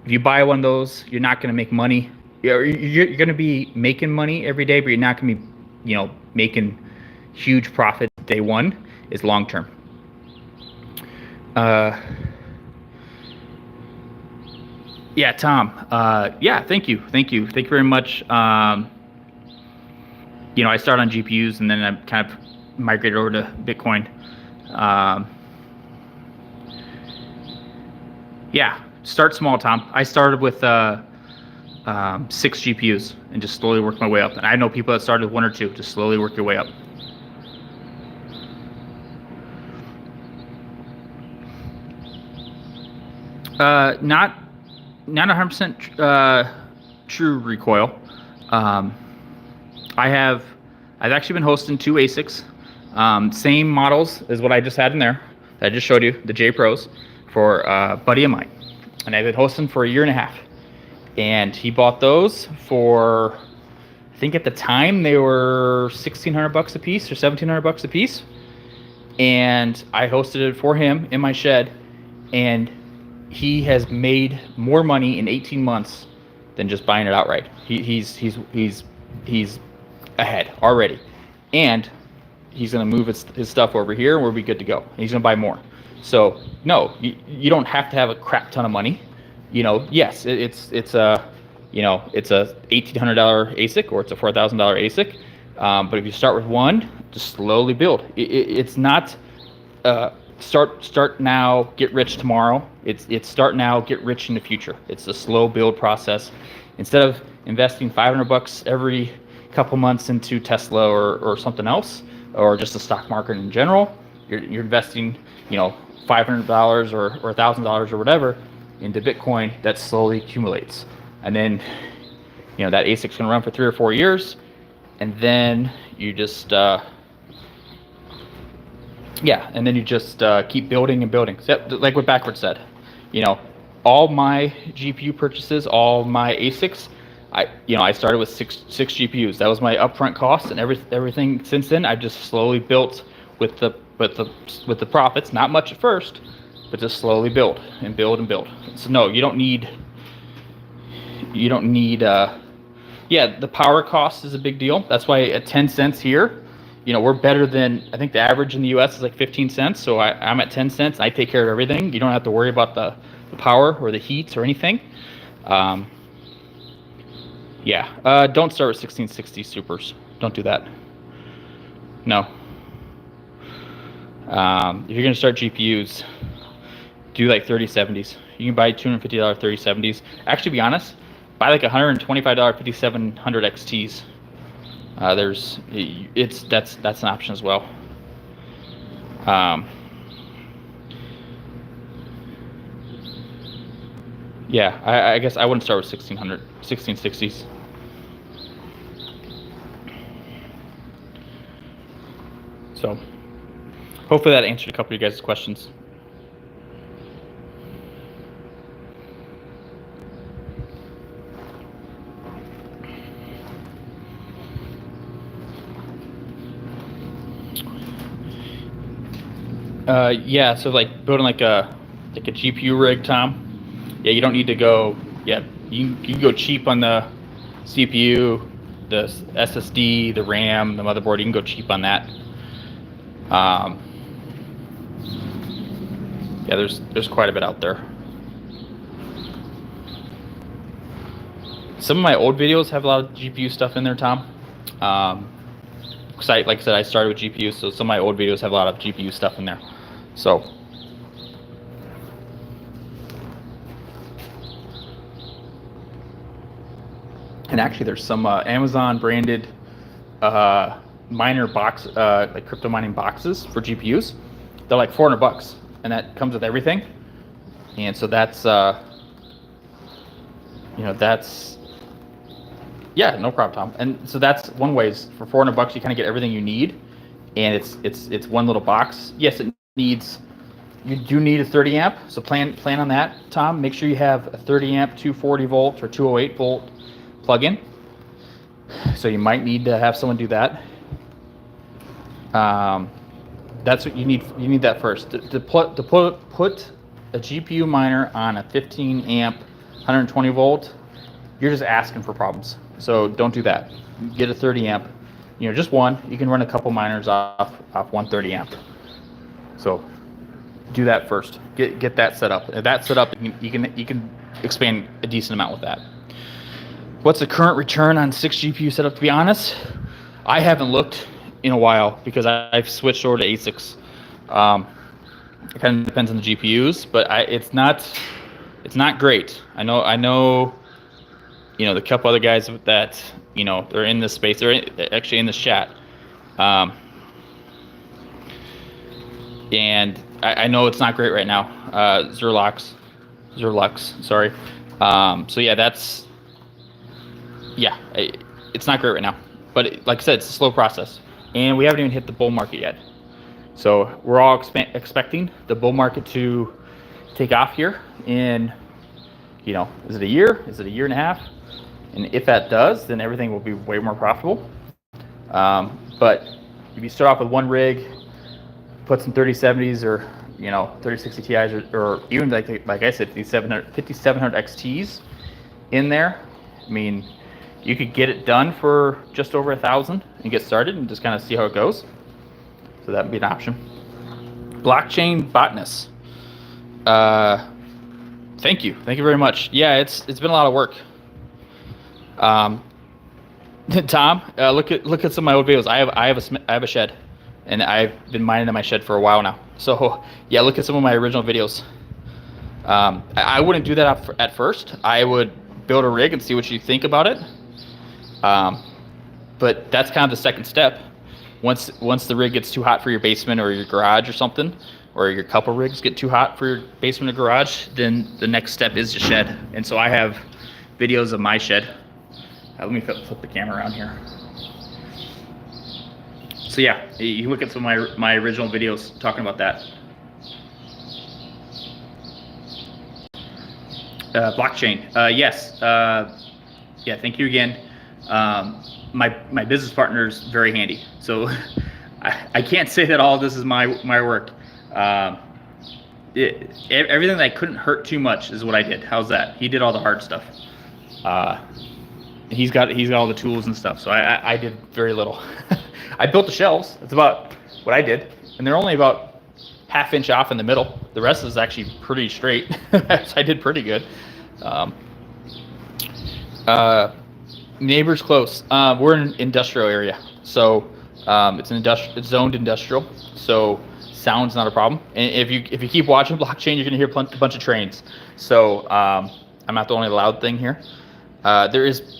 If you buy one of those, you're not going to make money. You're going to be making money every day, but you're not going to be, making huge profit day one. Is long term. Yeah, Tom. Yeah, thank you very much. I started on GPUs, and then I kind of migrated over to Bitcoin. Yeah, start small, Tom. I started with 6 GPUs and just slowly worked my way up. And I know people that started with 1 or 2, just slowly work your way up. Not 100% true recoil. I've actually been hosting 2 ASICs, same models as what I just had in there that I just showed you, the J Pros, for a buddy of mine, and I've been hosting for 1.5 years, and he bought those for, I think at the time they were $1,600 a piece or $1,700 a piece, and I hosted it for him in my shed, and he has made more money in 18 months than just buying it outright. He's ahead already, and he's going to move his stuff over here, and we'll be good to go. He's going to buy more. So no, you don't have to have a crap ton of money. Yes, it's a $1,800 ASIC, or it's a $4,000 ASIC. But if you start with one, just slowly build. It's not start now, get rich tomorrow. It's start now, get rich in the future. It's a slow build process. Instead of investing $500 every couple months into Tesla or something else, or just the stock market in general, you're investing, $500 or $1,000 or whatever into Bitcoin that slowly accumulates. And then, that ASIC's gonna run for 3 or 4 years, and then you just keep building and building. So, like what Backward said, all my GPU purchases, all my ASICs, I started with six GPUs. That was my upfront cost, and everything since then I've just slowly built with the profits. Not much at first, but just slowly build and build and build. So no, you don't need. The power cost is a big deal. That's why at 10 cents here, we're better than, I think the average in the US is like 15 cents. So I'm at 10 cents. I take care of everything. You don't have to worry about the power or the heat or anything. Don't start with 1660 supers. Don't do that. No. If you're going to start GPUs, do like 3070s. You can buy $250 3070s. Actually, to be honest, buy like $125 5700 XTs. That's an option as well. I guess I wouldn't start with 1660s. So hopefully that answered a couple of you guys' questions. So like building like a GPU rig, Tom. Yeah, you don't need to go. Yeah, you can go cheap on the CPU, the SSD, the RAM, the motherboard. You can go cheap on that. There's quite a bit out there. Some of my old videos have a lot of GPU stuff in there, Tom. Like I said, I started with GPUs, so some of my old videos have a lot of GPU stuff in there. So, and actually, there's some Amazon branded miner box, like crypto mining boxes for GPUs. They're like $400, and that comes with everything. And so that's no problem, Tom. And so that's one way is for $400 you kind of get everything you need, and it's one little box. Yes, you do need a 30 amp, so plan on that, Tom. Make sure you have a 30 amp 240 volt or 208 volt plug-in. So you might need to have someone do that. That's what you need. You need that first to put a GPU miner on a 15 amp 120 volt. You're just asking for problems. So don't do that. Get a 30 amp, just one. You can run a couple miners off 130 amp. So do that first. Get that set up. If that's set up, you can expand a decent amount with that. What's the current return on 6 GPU setup? To be honest, I haven't looked in a while because I've switched over to ASICs. It kind of depends on the GPUs, but it's not great. I know. The couple other guys that they're in this space. They're actually in this chat, and I know it's not great right now. Zerlux, sorry. It's not great right now. But like I said, it's a slow process, and we haven't even hit the bull market yet. So we're all expecting the bull market to take off here in, is it a year? Is it a year and a half? And if that does, then everything will be way more profitable. But if you start off with one rig, put some 3070s or 3060 Ti's or even like I said, 5700 XTs in there. I mean, you could get it done for just over 1,000 and get started and just kind of see how it goes. So that would be an option. Blockchain botness. Thank you very much. Yeah, it's been a lot of work. Tom, look at some of my old videos. I have a shed, and I've been mining in my shed for a while now. So yeah, look at some of my original videos. I wouldn't do that at first. I would build a rig and see what you think about it. But that's kind of the second step. Once the rig gets too hot for your basement or your garage or something, or your couple rigs get too hot for your basement or garage, then the next step is the shed. And so I have videos of my shed. Let me flip the camera around here. So yeah, you look at some of my original videos talking about that. Blockchain, yes. Yeah, thank you again. My business partner is very handy, so I can't say that all of this is my work. Everything that couldn't hurt too much is what I did. How's that? He did all the hard stuff. He's got all the tools and stuff, so I did very little. I built the shelves. That's about what I did, and they're only about ½ inch off in the middle. The rest is actually pretty straight. So I did pretty good. Neighbors close. We're in an industrial area, so it's zoned industrial, so sound's not a problem. And if you keep watching blockchain, you're gonna hear a bunch of trains. So I'm not the only loud thing here. There is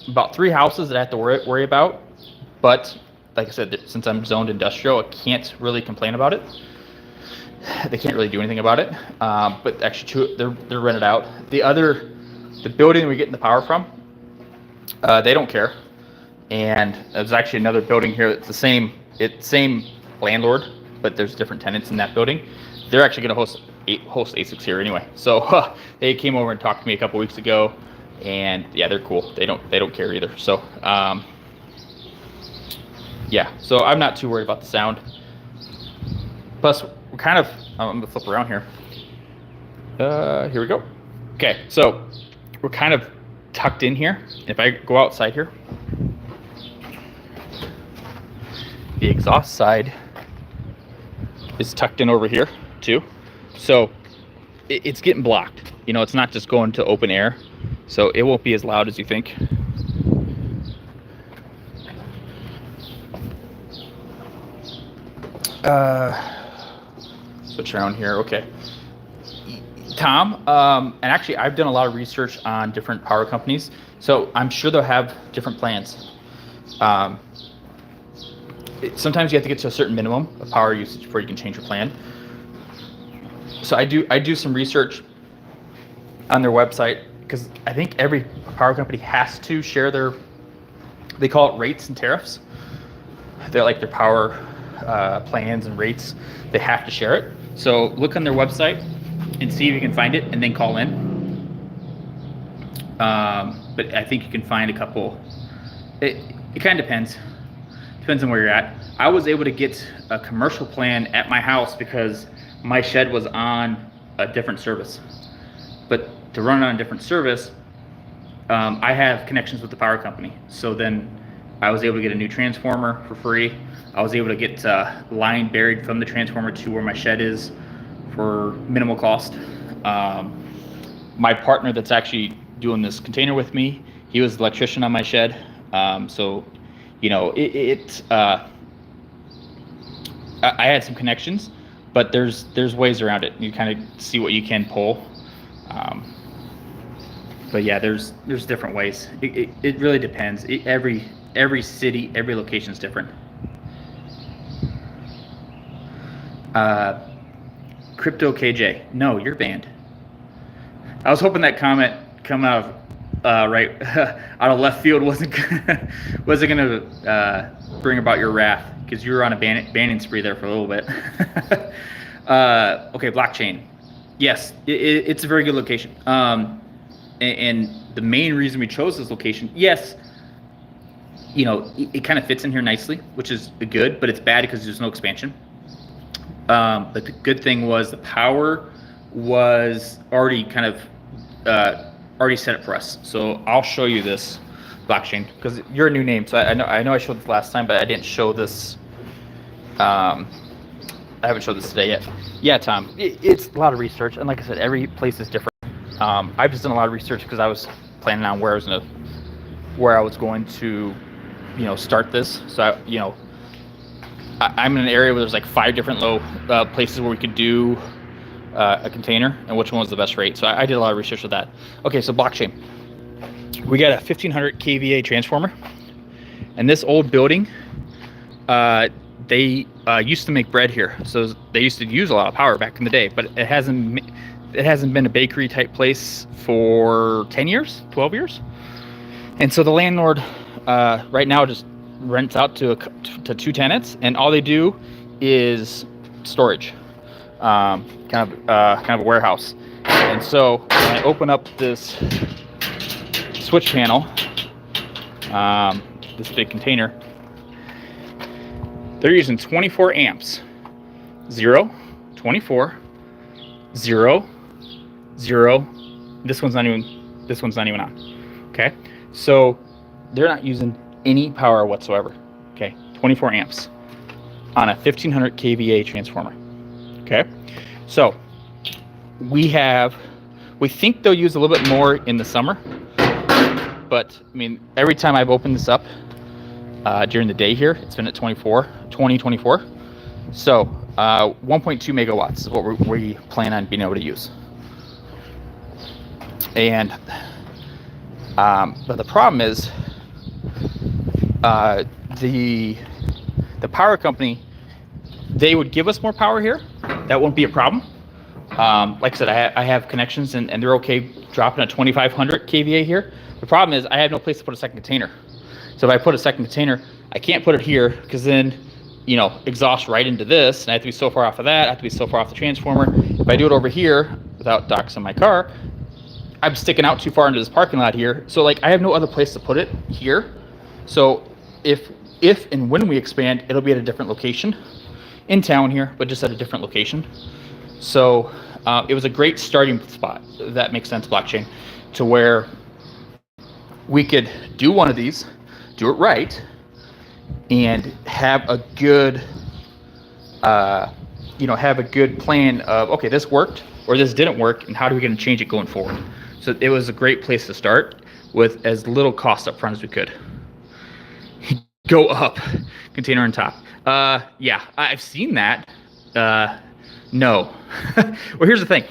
about 3 houses that I have to worry about, but like I said, since I'm zoned industrial, I can't really complain about it. They can't really do anything about it. But actually, they're rented out. The building we're getting the power from, they don't care. And there's actually another building here that's the same landlord, but there's different tenants in that building. They're actually going to host ASICs here anyway. So they came over and talked to me a couple weeks ago, and yeah, they're cool. They don't care either. So yeah, so I'm not too worried about the sound. Plus, we're kind of, I'm gonna flip around here. Here we go. Okay, so we're kind of tucked in here. If I go outside here, the exhaust side is tucked in over here too. So it's getting blocked. You know, it's not just going to open air, so it won't be as loud as you think. Switch around here. Okay, Tom, and actually I've done a lot of research on different power companies, so I'm sure they'll have different plans. Sometimes you have to get to a certain minimum of power usage before you can change your plan. So I do some research on their website, because I think every power company has to share they call it rates and tariffs. They're like their power plans and rates. They have to share it. So look on their website and see if you can find it, and then call in. But I think you can find a couple. It kind of depends on where you're at. I was able to get a commercial plan at my house because my shed was on a different service. But to run it on a different service, I have connections with the power company. So then I was able to get a new transformer for free. I was able to get line buried from the transformer to where my shed is for minimal cost. My partner that's actually doing this container with me, he was the electrician on my shed. So, you know, I had some connections, but there's ways around it. You kind of see what you can pull. But yeah, there's different ways. It really depends. Every city, every location is different. Crypto KJ, no, you're banned. I was hoping that comment come out of right out of left field wasn't gonna bring about your wrath, because you were on a banning spree there for a little bit. Okay, blockchain. Yes, it's a very good location. And the main reason we chose this location, yes, you know, it kind of fits in here nicely, which is good, but it's bad because there's no expansion. But the good thing was the power was already kind of already set up for us. So I'll show you this blockchain, because you're a new name. So I know I showed this last time, but I didn't show this. I haven't showed this today yet. Yeah, Tom, it's a lot of research, and like I said, every place is different. I've just done a lot of research because I was planning on where I was gonna where I was going to, start this. So I'm in an area where there's like 5 different low places where we could do a container, and which one was the best rate. So I did a lot of research with that. Okay, so blockchain. We got a 1500 kVA transformer, and this old building, they used to make bread here, so they used to use a lot of power back in the day. But it hasn't been a bakery type place for 10 years, 12 years, and so the landlord right now just rents out to 2 tenants, and all they do is storage, kind of a warehouse. And so when I open up this switch panel, this big container, they're using 24 amps, 0, 24, 0, 0. This one's not even on. Okay, so they're not using any power whatsoever. Okay, 24 amps on a 1500 kVA transformer. Okay, so we think they'll use a little bit more in the summer, but I mean, every time I've opened this up during the day here, it's been at 24. So 1.2 megawatts is what we plan on being able to use. And but the problem is the power company, they would give us more power here. That won't be a problem. Like I said, I have connections, and they're okay dropping a 2500 kVA here. The problem is I have no place to put a second container. So if I put a second container, I can't put it here, because then, exhaust right into this, and I have to be so far off of that. I have to be so far off the transformer. If I do it over here without doxing my car, I'm sticking out too far into this parking lot here. So like, I have no other place to put it here. So if and when we expand, it'll be at a different location in town here, but just at a different location. So it was a great starting spot, if that makes sense, blockchain, to where we could do one of these, do it right, and have a good, have a good plan of, okay, this worked or this didn't work, and how are we going to change it going forward? So it was a great place to start with as little cost up front as we could. Go up, container on top. Yeah, I've seen that. No. Well, here's the thing.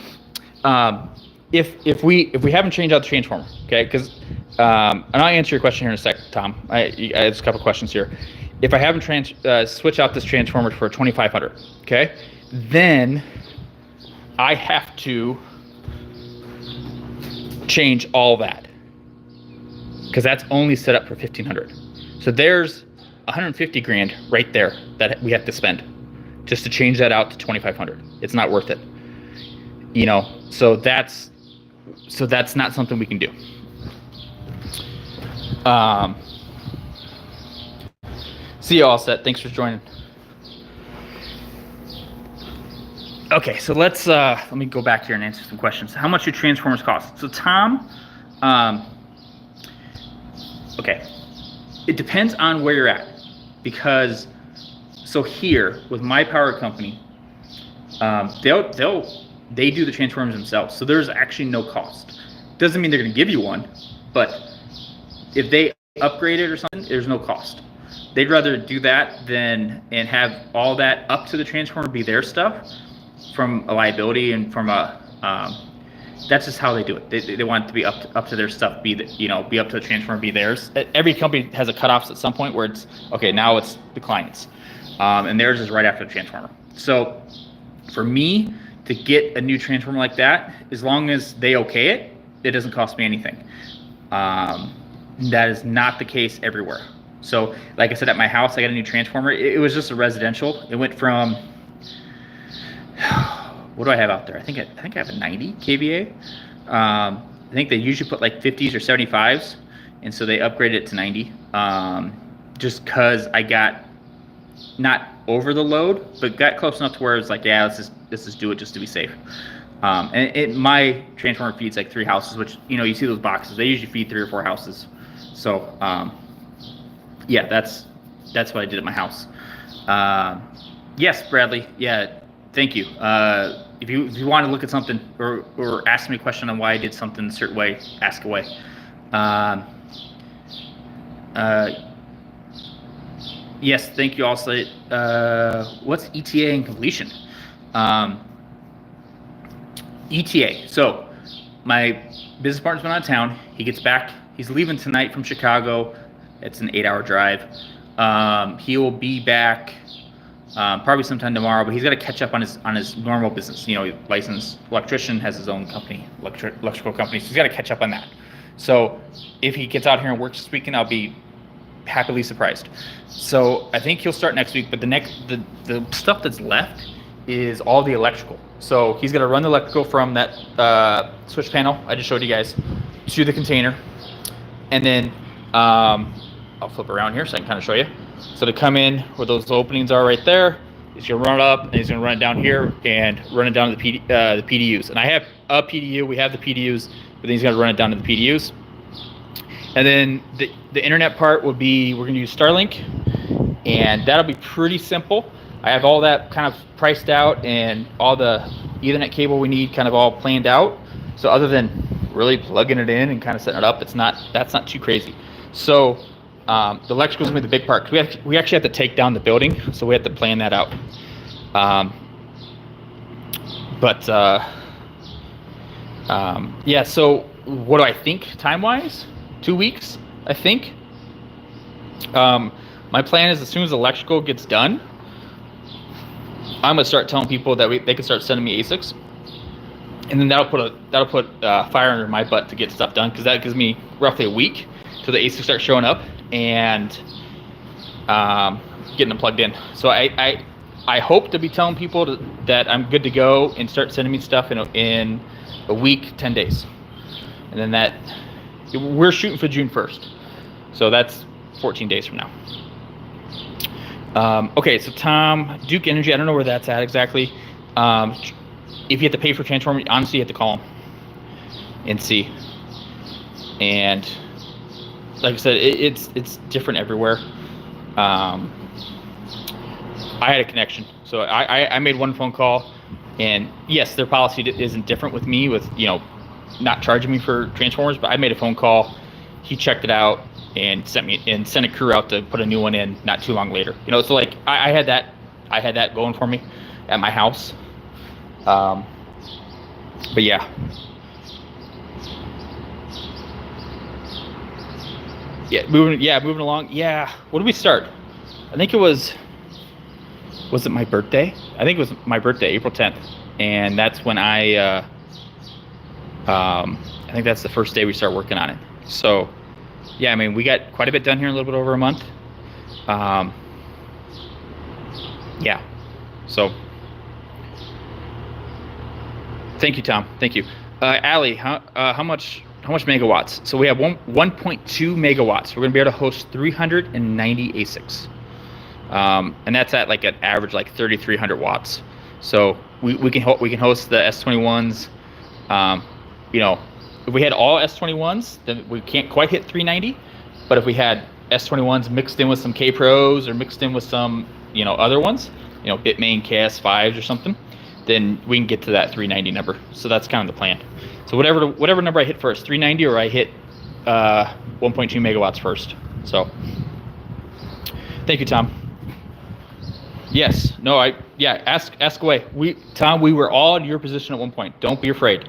If we haven't changed out the transformer, okay, because and I'll answer your question here in a sec, Tom. I have a couple questions here. If I haven't switch out this transformer for 2500, okay, then I have to change all that, because that's only set up for 1500. So there's 150 grand right there that we have to spend just to change that out to 2500. It's not worth it. So that's not something we can do. See you all set. Thanks for joining. Okay, so let me go back here and answer some questions. How much do transformers cost? So Tom, okay, it depends on where you're at, because so here with my power company, they do the transformers themselves, so there's actually no cost. Doesn't mean they're going to give you one, but if they upgrade it or something, there's no cost. They'd rather do that and have all that up to the transformer be their stuff, from a liability and from a that's just how they do it. They want it to be up to their stuff, be up to the transformer, be theirs. Every company has a cutoffs at some point where it's okay, now it's the client's, and theirs is right after the transformer. So for me to get a new transformer like that, as long as they okay it, it doesn't cost me anything. That is not the case everywhere. So like I said, at my house, I got a new transformer. It was just a residential. It went from, what do I have out there? I think I have a 90 kVA. I think they usually put like 50s or 75s, and so they upgraded it to 90. Just because I got not over the load, but got close enough to where it's like, yeah, let's just do it just to be safe. And my transformer feeds like 3 houses, which you see those boxes. They usually feed 3 or 4 houses. So yeah, that's what I did at my house. Yes, Bradley. Yeah. Thank you. If you want to look at something or ask me a question on why I did something a certain way, ask away. Yes, thank you also. What's ETA and completion? ETA. So my business partner's been out of town. He gets back. He's leaving tonight from Chicago. It's an 8-hour drive. He will be back probably sometime tomorrow, but he's got to catch up on his normal business. You know, licensed electrician, has his own company, electrical company. So he's got to catch up on that. So if he gets out here and works this weekend, I'll be happily surprised. So I think he'll start next week, but the stuff that's left is all the electrical. So he's gonna run the electrical from that switch panel I just showed you guys to the container, and then I'll flip around here so I can kind of show you. So to come in where those openings are right there, he's gonna run it up and he's gonna run it down here and run it down to the PDUs. And I have a PDU, we have the PDUs, but then he's gonna run it down to the PDUs. And then the internet part will be, we're gonna use Starlink, and that'll be pretty simple. I have all that kind of priced out and all the Ethernet cable we need kind of all planned out. So other than really plugging it in and kind of setting it up, that's not too crazy. So the electrical is gonna be the big part. We actually have to take down the building, so we have to plan that out. Yeah, so what do I think time-wise? 2 weeks, I think. My plan is as soon as electrical gets done, I'm gonna start telling people that they can start sending me ASICs, and then that'll put fire under my butt to get stuff done, because that gives me roughly a week till the ASICs start showing up and getting them plugged in. So I hope to be telling people that I'm good to go and start sending me stuff in a week, 10 days, and then we're shooting for June 1st, so that's 14 days from now. Okay, so Tom, Duke Energy, I don't know where that's at exactly. If you have to pay for transformer, honestly, you have to call them and see. And like I said, it's different everywhere. I had a connection, so I made one phone call, and yes, their policy isn't different with me, with not charging me for transformers, but I made a phone call. He checked it out and sent a crew out to put a new one in not too long later. So like I had that going for me at my house. But yeah. Moving along. Yeah. What did we start? I think it was it my birthday? I think it was my birthday, April 10th. And that's when I think that's the first day we start working on it. So yeah, I mean, we got quite a bit done here in a little bit over a month. Yeah, so thank you, Tom. Thank you. Allie, how much megawatts? So we have 1.2 megawatts. We're gonna be able to host 390 ASICs, and that's at like an average like 3,300 watts. So we can host the S21s. If we had all S21s, then we can't quite hit 390. But if we had S21s mixed in with some K Pros or mixed in with some, other ones, Bitmain KS5s or something, then we can get to that 390 number. So that's kind of the plan. So whatever number I hit first, 390, or I hit 1.2 megawatts first. So thank you, Tom. Yes. No. Ask away. Tom, we were all in your position at one point. Don't be afraid.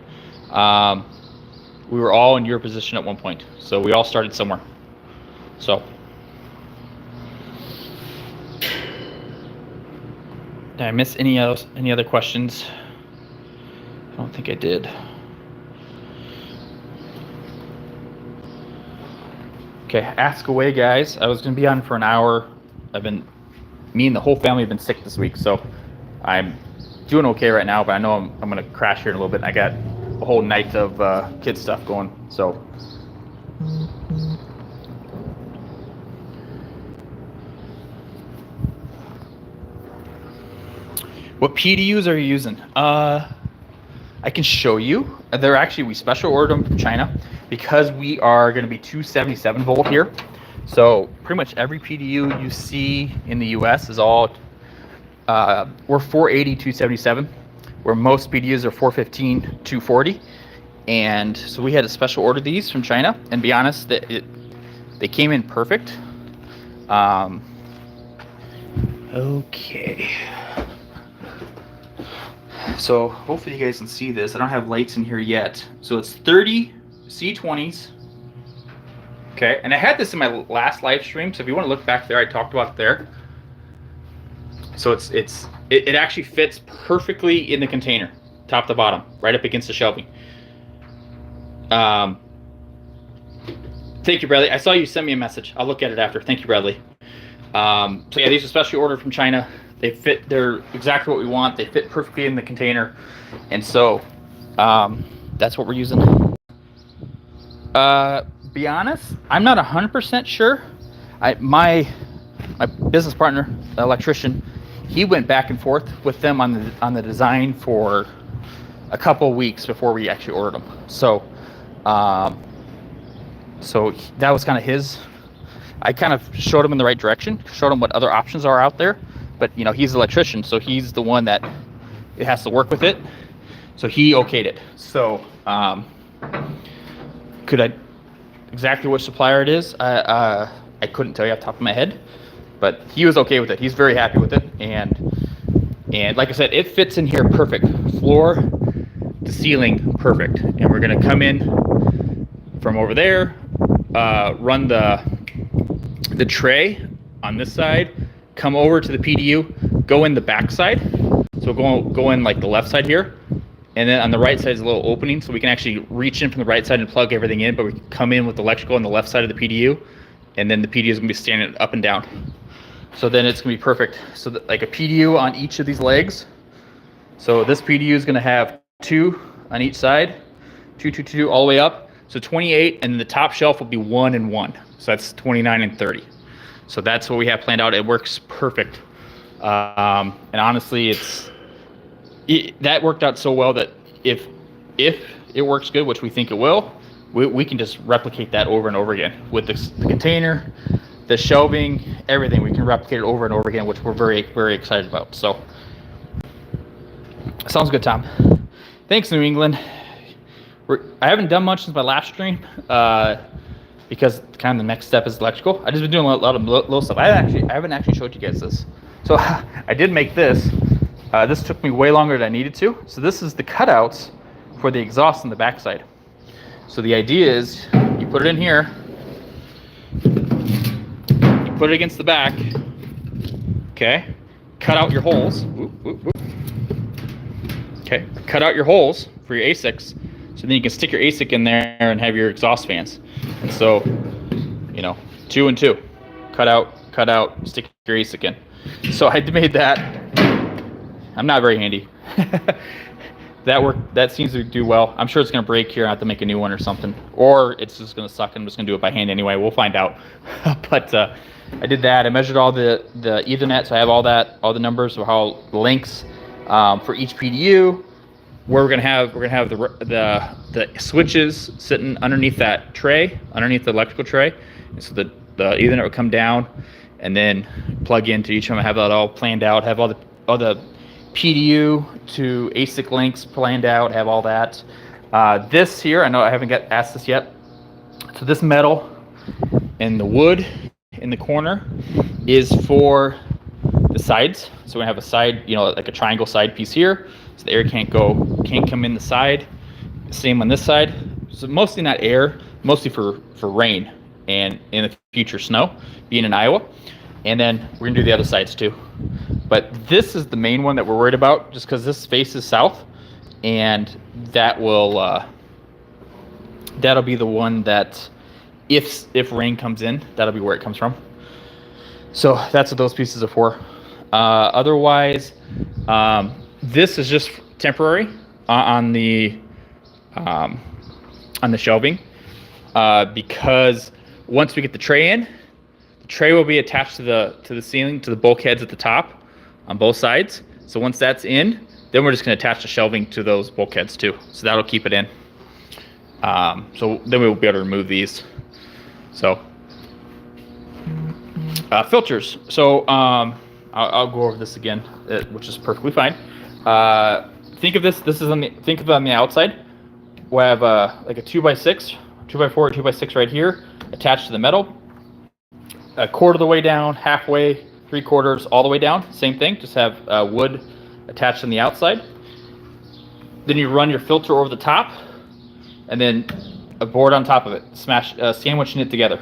We were all in your position at one point, so we all started somewhere. So, did I miss any other questions? I don't think I did. Okay, ask away, guys. I was gonna be on for an hour. Me and the whole family have been sick this week, so I'm doing okay right now, but I know I'm gonna crash here in a little bit. And I got a whole night of kid stuff going, so what PDUs are you using? I can show you. They're actually, we special ordered them from China because we are going to be 277 volt here. So pretty much every PDU you see in the US is all we're 480 277, where most PDUs are 415 240. And so we had to special order these from China, and be honest, they They came in perfect. Okay. So hopefully you guys can see this. I don't have lights in here yet. So it's 30 C20s. Okay, and I had this in my last live stream. So if you want to look back there, I talked about it there. So it actually fits perfectly in the container, top to bottom, right up against the shelving. Thank you, Bradley. I saw you send me a message. I'll look at it after. Thank you, Bradley. So yeah, these are specially ordered from China. They fit. They're exactly what we want. They fit perfectly in the container, and so that's what we're using. Be honest, I'm not 100% sure. My business partner, the electrician, he went back and forth with them on the design for a couple of weeks before we actually ordered them. So that was kind of his. I kind of showed him in the right direction, showed him what other options are out there. But you know, he's an electrician, so he's the one that it has to work with it. So he okayed it. So could I exactly which supplier it is? I couldn't tell you off the top of my head, but he was okay with it. He's very happy with it, and like I said, it fits in here perfect, floor to ceiling perfect. And we're gonna come in from over there, run the tray on this side, come over to the PDU, go in the back side. So go in like the left side here. And then on the right side is a little opening, so we can actually reach in from the right side and plug everything in, but we can come in with electrical on the left side of the PDU, and then the PDU is gonna be standing up and down. So then it's gonna be perfect. So that, like a PDU on each of these legs. So this PDU is gonna have 2 on each side, 2, 2, 2, all the way up. So 28, and the top shelf will be 1 and 1. So that's 29 and 30. So that's what we have planned out. It works perfect. And honestly, that worked out so well that if it works good, which we think it will, we can just replicate that over and over again with the container, the shelving, everything. We can replicate it over and over again, which we're very, very excited about. So sounds good, Tom. Thanks, New England. I haven't done much since my last stream because kind of the next step is electrical. I've just been doing a lot of little stuff. I haven't actually showed you guys this. So I did make this. This took me way longer than I needed to. So this is the cutouts for the exhaust on the backside. So the idea is you put it in here, you put it against the back, okay? Cut out your holes. Okay, cut out your holes for your ASICs, so then you can stick your ASIC in there and have your exhaust fans. And so, you know, 2 and 2, cut out, stick your ASIC in. So I made that. I'm not very handy. That seems to do well. I'm sure it's gonna break here. I have to make a new one or something, or it's just gonna suck. I'm just gonna do it by hand anyway. We'll find out. But I did that. I measured all the Ethernet, so I have all the numbers of how links for each PDU. Where we're gonna have the switches sitting underneath that tray, underneath the electrical tray, and so the Ethernet will come down and then plug into each of them. I have that all planned out. Have all the PDU to ASIC links planned out. Have all that. This here, I know I haven't asked this yet. So this metal and the wood in the corner is for the sides. So we have a side, you know, like a triangle side piece here, so the air can't come in the side. Same on this side. So mostly not air, mostly for rain and in the future snow, being in Iowa. And then we're gonna do the other sides too. But this is the main one that we're worried about, just because this faces south, and that will that'll be the one that if rain comes in, that'll be where it comes from. So that's what those pieces are for. Otherwise, this is just temporary on the shelving, because once we get the tray in, the tray will be attached to the ceiling, to the bulkheads at the top on both sides. So once that's in, then we're just going to attach the shelving to those bulkheads too. So that'll keep it in. So then we'll be able to remove these. So filters. So I'll go over this again, which is perfectly fine. Think of this. This is think of it on the outside. We have like a 2x6, 2x4, or 2x6 right here attached to the metal. a quarter of the way down, halfway, 3/4, all the way down. Same thing, just have wood attached on the outside. Then you run your filter over the top, and then a board on top of it, sandwiching it together.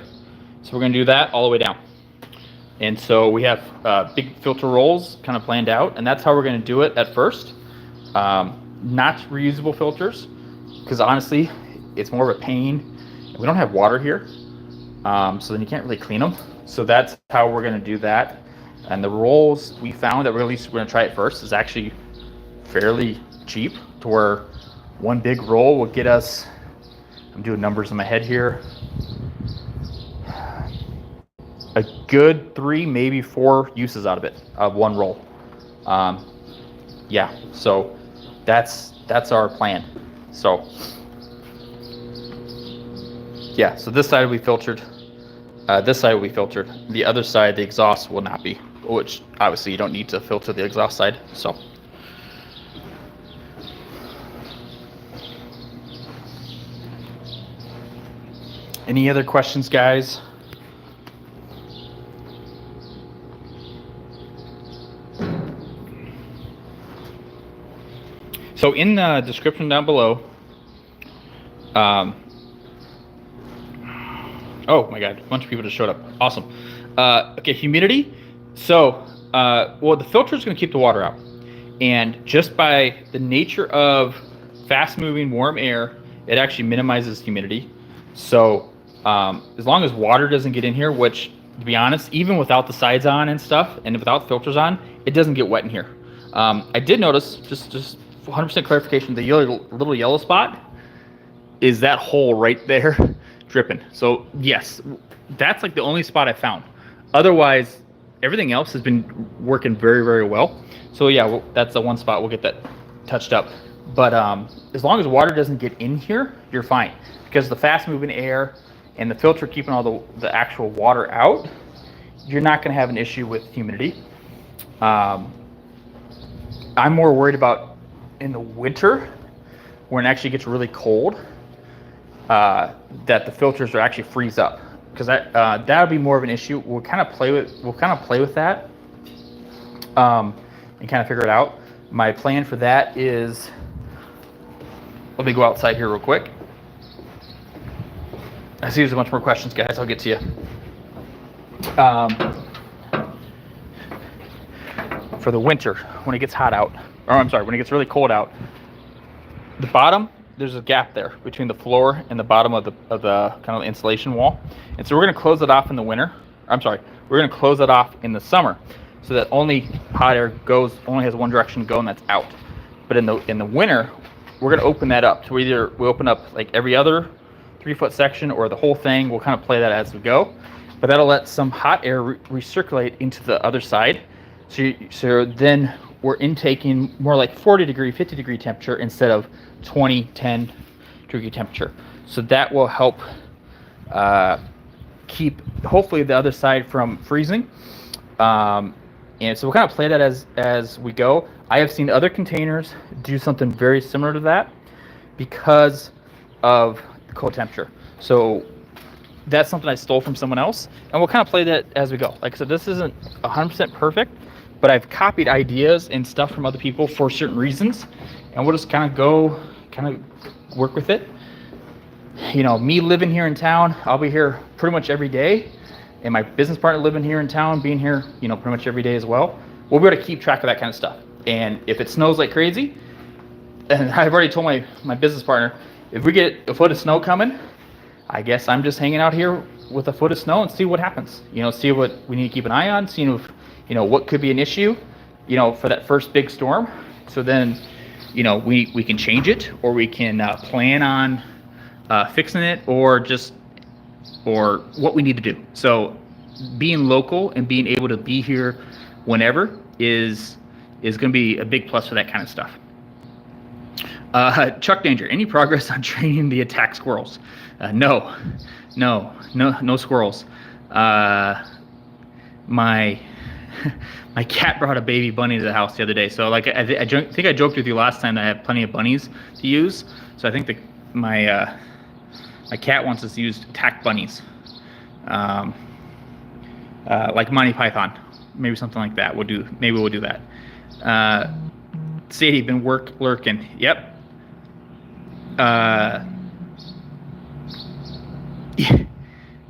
So we're going to do that all the way down. And so we have big filter rolls kind of planned out, and that's how we're going to do it at first. Not reusable filters, because honestly, it's more of a pain. We don't have water here, so then you can't really clean them. So that's how we're going to do that. And the rolls we found that we're going to try it first is actually fairly cheap, to where one big roll will get us, I'm doing numbers in my head here, a good 3, maybe 4 uses out of it, of one roll. Yeah, so that's our plan. So yeah, so this side will be filtered. This side will be filtered. The other side, the exhaust will not be, which obviously you don't need to filter the exhaust side. So any other questions, guys? So in the description down below, oh my God, a bunch of people just showed up. Awesome. Okay, humidity. So, well, the filter is going to keep the water out. And just by the nature of fast moving warm air, it actually minimizes humidity. So as long as water doesn't get in here, which to be honest, even without the sides on and stuff, and without filters on, it doesn't get wet in here. I did notice, just 100% clarification, the little yellow spot is that hole right there dripping. So yes, that's like the only spot I found. Otherwise, everything else has been working very, very well. So yeah, well, that's the one spot. We'll get that touched up. But as long as water doesn't get in here, you're fine, because the fast moving air and the filter keeping all the actual water out, you're not going to have an issue with humidity. I'm more worried about in the winter, when it actually gets really cold, that the filters are actually freeze up, because that'll be more of an issue. We'll kind of play with that, and kind of figure it out. My plan for that is, let me go outside here real quick. I see there's a bunch more questions, guys. I'll get to you. For the winter, when it gets hot out, or I'm sorry, when it gets really cold out, the bottom, there's a gap there between the floor and the bottom of the kind of insulation wall. And so we're going to close it off in the winter. We're going to close it off in the summer, so that only hot air only has one direction to go, and that's out. But in the winter, we're going to open that up. So we open up like every other 3-foot section or the whole thing. We'll kind of play that as we go, but that'll let some hot air recirculate into the other side. So then we're intaking more like 40-degree, 50-degree temperature instead of 20, 10-degree temperature. So that will help keep, hopefully, the other side from freezing. And so we'll kind of play that as we go. I have seen other containers do something very similar to that because of the cold temperature. So that's something I stole from someone else, and we'll kind of play that as we go. Like I said, this isn't 100% perfect, but I've copied ideas and stuff from other people for certain reasons, and we'll just kind of work with it. You know, me living here in town, I'll be here pretty much every day, and my business partner living here in town, being here, you know, pretty much every day as well. We'll be able to keep track of that kind of stuff. And if it snows like crazy, and I've already told my business partner, if we get a foot of snow coming, I guess I'm just hanging out here with a foot of snow and see what happens. You know, see what we need to keep an eye on, seeing if, you know, what could be an issue, you know, for that first big storm. So then, you know, we can change it, or we can plan on fixing it, or what we need to do. So being local and being able to be here whenever is going to be a big plus for that kind of stuff. Chuck Danger, any progress on training the attack squirrels? No squirrels. My cat brought a baby bunny to the house the other day. So like I think I joked with you last time that I have plenty of bunnies to use. So I think my cat wants us to use attack bunnies. like Monty Python, maybe something like that. Maybe we'll do that. Sadie, been lurking. Yep.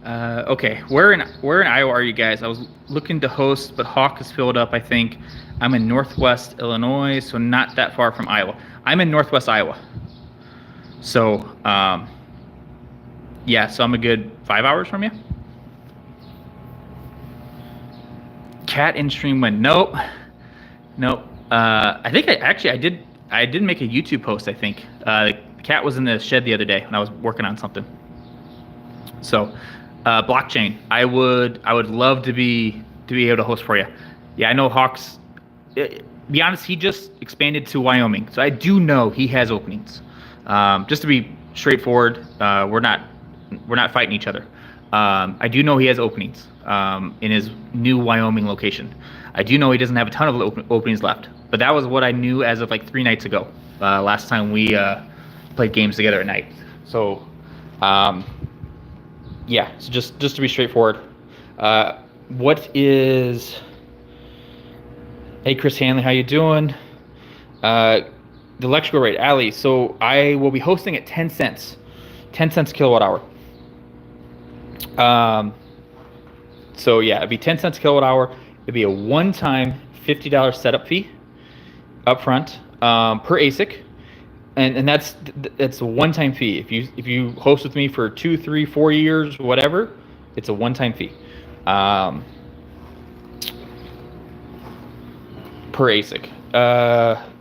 Okay, where in Iowa are you guys? I was looking to host, but Hawk is filled up, I think. I'm in Northwest Illinois, so not that far from Iowa. I'm in Northwest Iowa. So, yeah, so I'm a good 5 hours from you. Cat in stream win. Nope. I think I did make a YouTube post, I think. The cat was in the shed the other day when I was working on something. So, blockchain. I would love to be able to host for you. Yeah, I know Hawks. Be honest, he just expanded to Wyoming, so I do know he has openings. Just to be straightforward, we're not fighting each other. I do know he has openings in his new Wyoming location. I do know he doesn't have a ton of openings left, but that was what I knew as of like 3 nights ago. Last time we played games together at night. So, yeah. So just to be straightforward, what is? Hey, Chris Hanley, how you doing? The electrical rate, Ali. So I will be hosting at 10 cents kilowatt hour. So yeah, it'd be 10 cents kilowatt hour. It'd be a one-time $50 setup fee upfront per ASIC, and that's a one-time fee. If you host with me for 2, 3, 4 years, whatever, it's a one-time fee per ASIC.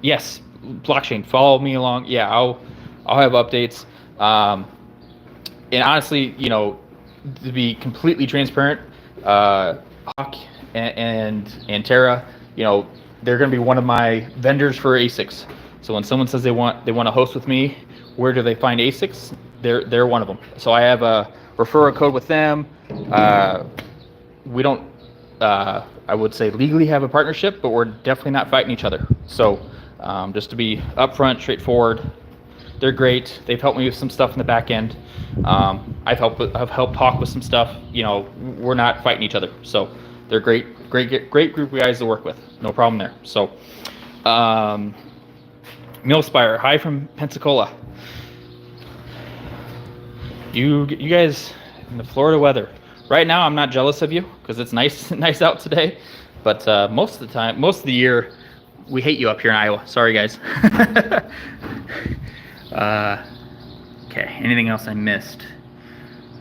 Yes, blockchain. Follow me along. Yeah, I'll have updates. And honestly, to be completely transparent, Hawk and Terra, they're going to be one of my vendors for ASICs. So when someone says they want to host with me, where do they find ASICs? They're one of them. So I have a referral code with them. We don't, I would say, legally have a partnership, but we're definitely not fighting each other. So just to be upfront, straightforward, they're great. They've helped me with some stuff in the back end. I've helped Hawk with some stuff. We're not fighting each other. So they're great group of guys to work with. No problem there. So Millspire, hi from Pensacola. You guys in the Florida weather. Right now, I'm not jealous of you because it's nice out today. But most of the year, we hate you up here in Iowa. Sorry, guys. Okay, anything else I missed?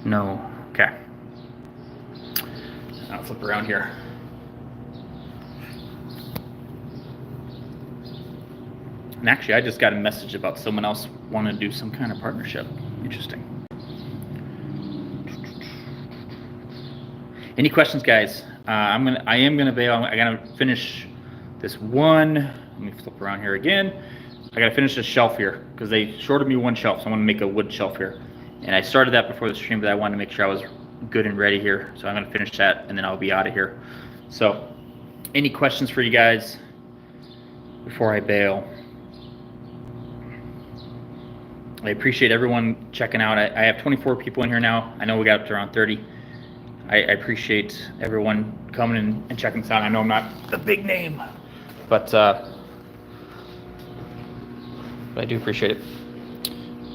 No. Okay. I'll flip around here. And actually, I just got a message about someone else wanting to do some kind of partnership. Interesting. Any questions, guys? I am gonna bail. I gotta finish this one. Let me flip around here again. I gotta finish this shelf here because they shorted me one shelf, so I want to make a wood shelf here. And I started that before the stream, but I wanted to make sure I was good and ready here. So I'm gonna finish that, and then I'll be out of here. So, any questions for you guys before I bail? I appreciate everyone checking out. I have 24 people in here now. I know we got up to around 30. I appreciate everyone coming and checking us out. I know I'm not the big name, but I do appreciate it.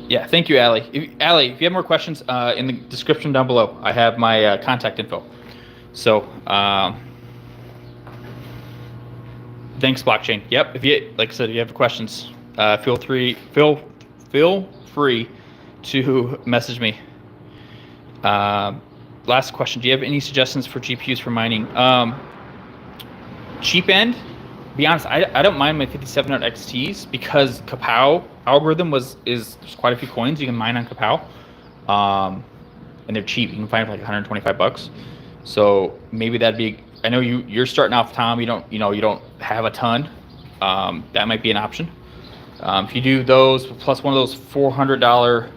Yeah, thank you, Allie. Allie, if you have more questions, in the description down below, I have my contact info. So, thanks, blockchain. Yep. Like I said, if you have questions, feel free to message me. Last question: do you have any suggestions for GPUs for mining? Cheap end. Be honest, I don't mind my 5700 XTs because Kapow algorithm is there's quite a few coins you can mine on Kapow, and they're cheap. You can find them for like $125. So maybe that'd be. I know you're starting off, Tom. You don't have a ton. That might be an option. If you do those plus one of those $400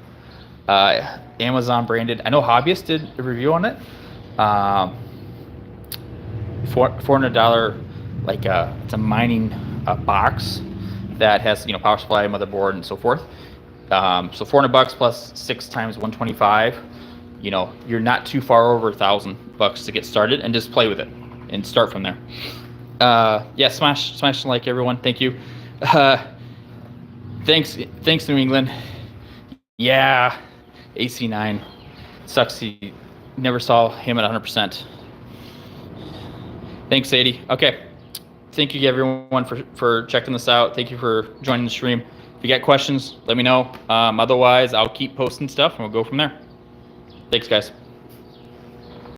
Amazon branded. I know Hobbyist did a review on it. $400 it's a mining box that has power supply, motherboard, and so forth. So $400 plus 6 times 125. You're not too far over 1,000 $5 to get started and just play with it and start from there. Yeah, smash the like, everyone. Thank you. Thanks, New England. Yeah, AC9 sucks. He never saw him at 100%. Thanks, Sadie. Okay, thank you everyone for checking this out. Thank you for joining the stream. If you got questions, let me know. Otherwise, I'll keep posting stuff and we'll go from there. Thanks, guys.